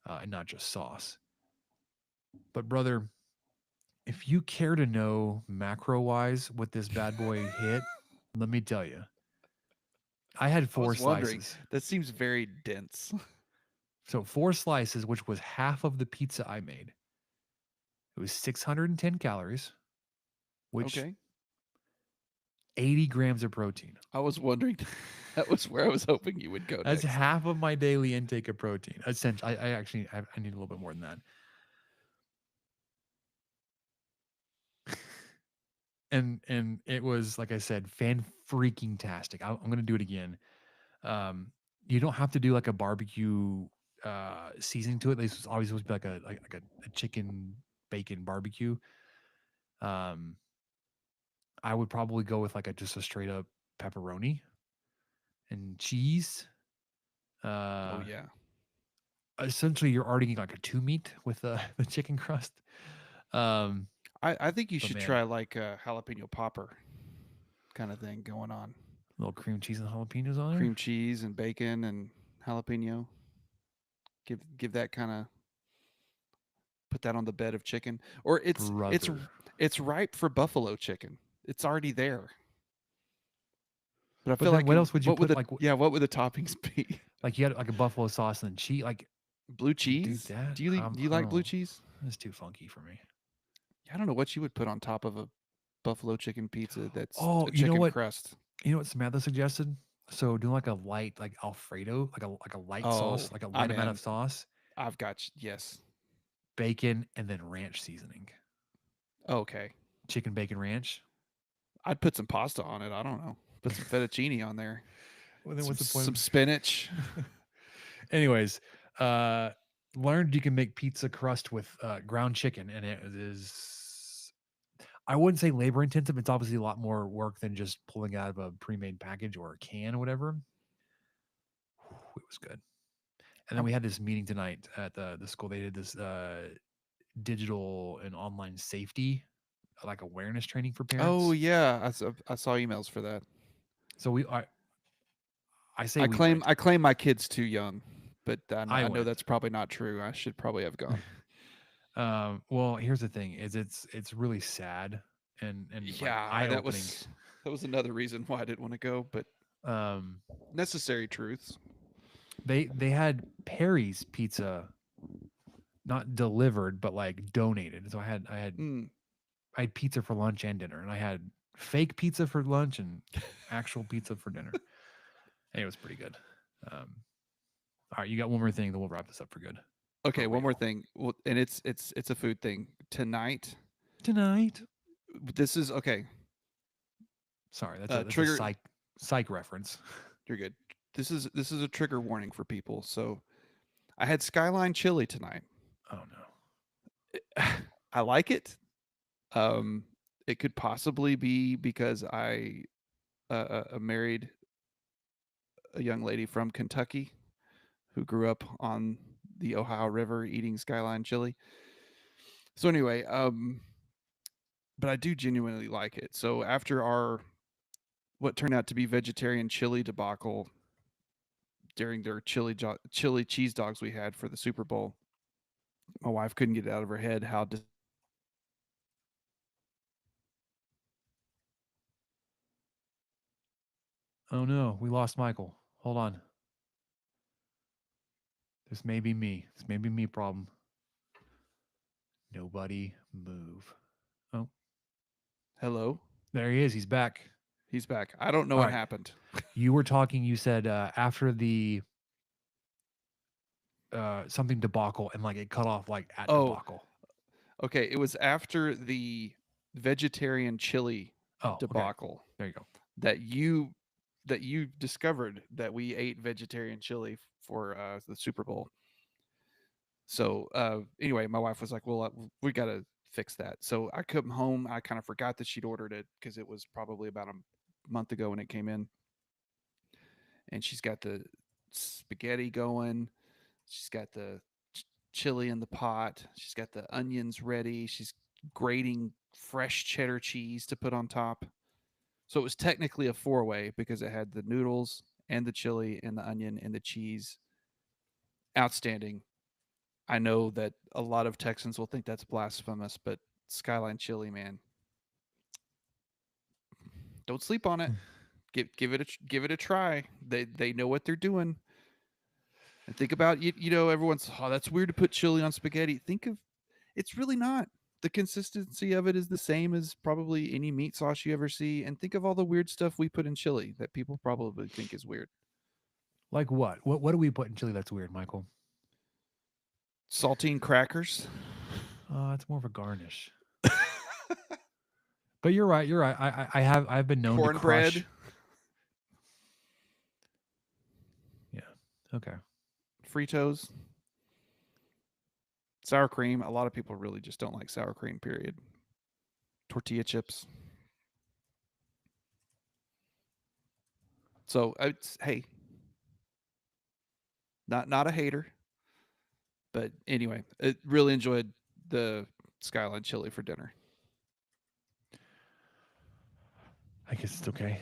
and not just sauce. But brother, if you care to know macro-wise what this bad boy hit, let me tell you. I had 4 slices. That seems very dense. So 4 slices, which was half of the pizza I made. It was 610 calories, which 80 grams of protein. I was wondering. That was where I was hoping you would go. That's next. half of my daily intake of protein. Essentially, I need a little bit more than that. And it was, like I said, fan-freaking-tastic. I'm going to do it again. You don't have to do like a barbecue seasoning to it. This was always supposed to be like a chicken bacon barbecue. I would probably go with like just a straight up pepperoni and cheese. Oh yeah. Essentially, you're already getting like a 2 meat with the chicken crust. I think you But should man. try like a jalapeno popper kind of thing going on. A little cream cheese and jalapenos on there. Cream cheese and bacon and jalapeno. Give that kind of, put that on the bed of chicken. Or it's ripe for buffalo chicken. It's already there. But I feel like what else would you put? What would the toppings be? Like you had like a buffalo sauce and cheese, like Blue cheese? that? Do you like blue cheese? That's too funky for me. I don't know what you would put on top of a buffalo chicken pizza that's Oh, a you know chicken what? crust. You know what Samantha suggested? So do like a light, like Alfredo, like a light sauce, Oh, like a I'm light amount in. of sauce, I've got yes. bacon, and then ranch seasoning. Okay. Chicken bacon ranch. I'd put some pasta on it. I don't know. Put some fettuccine on there. Well, then what's the point? Some spinach. Anyways, learned you can make pizza crust with ground chicken, and it is, I wouldn't say labor intensive. It's obviously a lot more work than just pulling out of a pre-made package or a can or whatever. It was good. And then we had this meeting tonight at the school. They did this digital and online safety, like awareness training for parents. Oh yeah, I saw emails for that. So I say I we claim went. I claim my kid's too young, but I know went. that's probably not true. I should probably have gone. Well, here's the thing: is it's really sad and Yeah, eye that opening. was another reason why I didn't want to go, but necessary truths. They had Perry's pizza, not delivered, but like donated. So I had pizza for lunch and dinner, and I had fake pizza for lunch and actual pizza for dinner. And it was pretty good. All right, you got one more thing, then we'll wrap this up for good. Okay, one more thing. Well, and it's a food thing. Tonight. This is okay. Sorry, that's a trigger psych reference. You're good. This is a trigger warning for people. So I had Skyline chili tonight. Oh no. I like it. It could possibly be because I married a young lady from Kentucky who grew up on the Ohio River eating Skyline chili. So anyway, but I do genuinely like it. So after our what turned out to be vegetarian chili debacle during their chili cheese dogs we had for the Super Bowl, my wife couldn't get it out of her head how Oh no, we lost Michael. Hold on. This may be me. This may be me problem. Nobody move. Oh. Hello? There he is. He's back. He's back. I don't know what happened. You were talking, you said after the something debacle and like it cut off like at debacle. Okay, it was after the vegetarian chili debacle. Okay. There you go. That you discovered that we ate vegetarian chili for the Super Bowl. So anyway, my wife was like, well, we got to fix that. So I come home. I kind of forgot that she'd ordered it because it was probably about a month ago when it came in. And she's got the spaghetti going. She's got the chili in the pot. She's got the onions ready. She's grating fresh cheddar cheese to put on top. So it was technically a 4-way because it had the noodles and the chili and the onion and the cheese. Outstanding. I know that a lot of Texans will think that's blasphemous, but Skyline chili, man, don't sleep on it. Give it a try. They know what they're doing. And think about you know everyone's that's weird to put chili on spaghetti. Think of it's really not. The consistency of it is the same as probably any meat sauce you ever see. And think of all the weird stuff we put in chili that people probably think is weird. Like what? What do we put in chili that's weird, Michael? Saltine crackers. It's more of a garnish. But you're right. You're right. I've been known to crush. Cornbread. Yeah. Okay. Fritos. Sour cream. A lot of people really just don't like sour cream, period. Tortilla chips. So, hey, not a hater. But anyway, I really enjoyed the Skyline chili for dinner. I guess it's okay.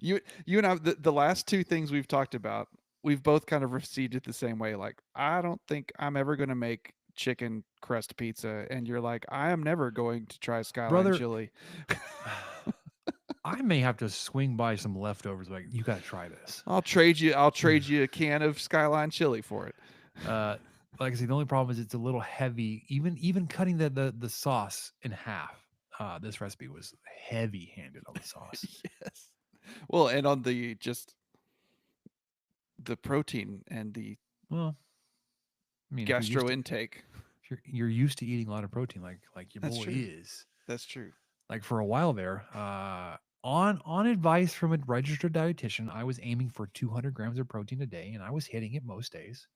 You and I, the last two things we've talked about, we've both kind of received it the same way. Like, I don't think I'm ever going to make chicken crust pizza. And you're like, I am never going to try Skyline chili. I may have to swing by some leftovers. Like, you got to try this. I'll trade you a can of Skyline chili for it. like I said, the only problem is it's a little heavy. Even cutting the sauce in half. This recipe was heavy-handed on the sauce. Yes. Well, and on the protein and the Well, I mean, gastro intake. if you're used to eating a lot of protein, like your That's boy true. is, That's true. like for a while there, on advice from a registered dietitian, I was aiming for 200 grams of protein a day, and I was hitting it most days.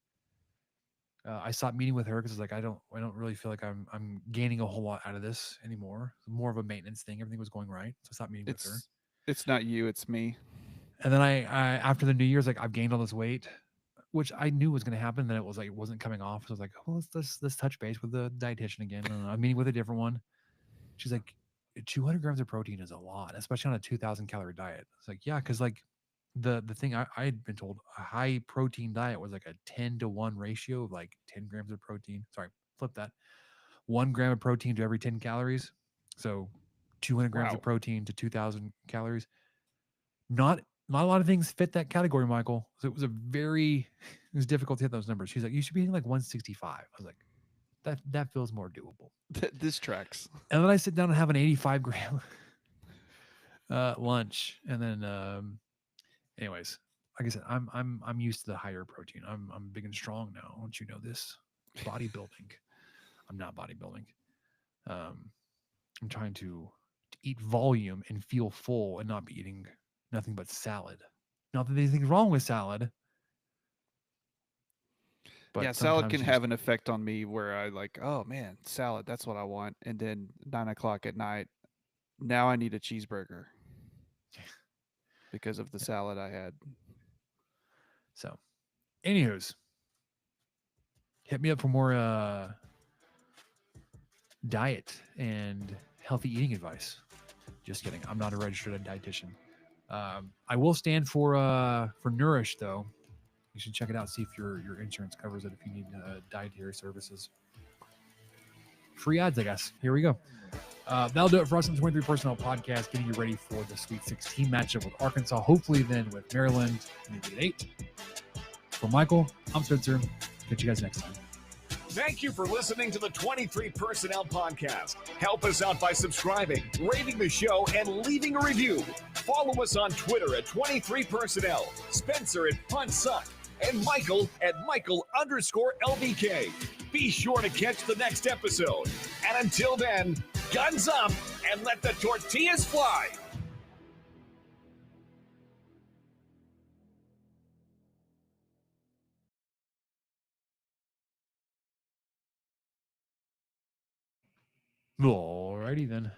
I stopped meeting with her because it's like I don't really feel like I'm gaining a whole lot out of this anymore. More of a maintenance thing. Everything was going right, so I stopped meeting with her. It's not you, it's me. And then I after the New Year's, like I've gained all this weight, which I knew was going to happen. Then it was like it wasn't coming off. So I was like, well, let's touch base with the dietitian again. And I'm meeting with a different one. She's like, 200 grams of protein is a lot, especially on a 2,000 calorie diet. It's like, yeah, because like the thing I had been told, a high protein diet was like a 10-to-1 ratio of like 10 grams of protein. Sorry, flip that. 1 gram of protein to every 10 calories. So 200 grams of protein to 2,000 calories. Not a lot of things fit that category, Michael. So it was difficult to hit those numbers. She's like, you should be hitting like 165. I was like, that feels more doable. This tracks. And then I sit down and have an 85 gram lunch. And then anyways, like I said, I'm used to the higher protein. I'm big and strong now. Don't you know this? Bodybuilding. I'm not bodybuilding. I'm trying to eat volume and feel full and not be eating nothing but salad. Not that there's anything wrong with salad. But yeah, salad can have an effect on me where I like, oh man, salad, that's what I want. And then 9 o'clock at night, now I need a cheeseburger because of the salad I had. So, anywho's, hit me up for more diet and healthy eating advice. Just kidding. I'm not a registered dietitian. I will stand for Nourish though. You should check it out. See if your insurance covers it. If you need dietary services, free ads, I guess. Here we go. That'll do it for us on the 23 Personnel Podcast. Getting you ready for the Sweet 16 matchup with Arkansas. Hopefully, then with Maryland in the Elite 8. For Michael, I'm Spencer. Catch you guys next time. Thank you for listening to the 23 Personnel Podcast. Help us out by subscribing, rating the show, and leaving a review. Follow us on Twitter at 23 Personnel, Spencer at Punt Suck, and Michael at Michael_LBK. Be sure to catch the next episode. And until then, guns up and let the tortillas fly. Alrighty then.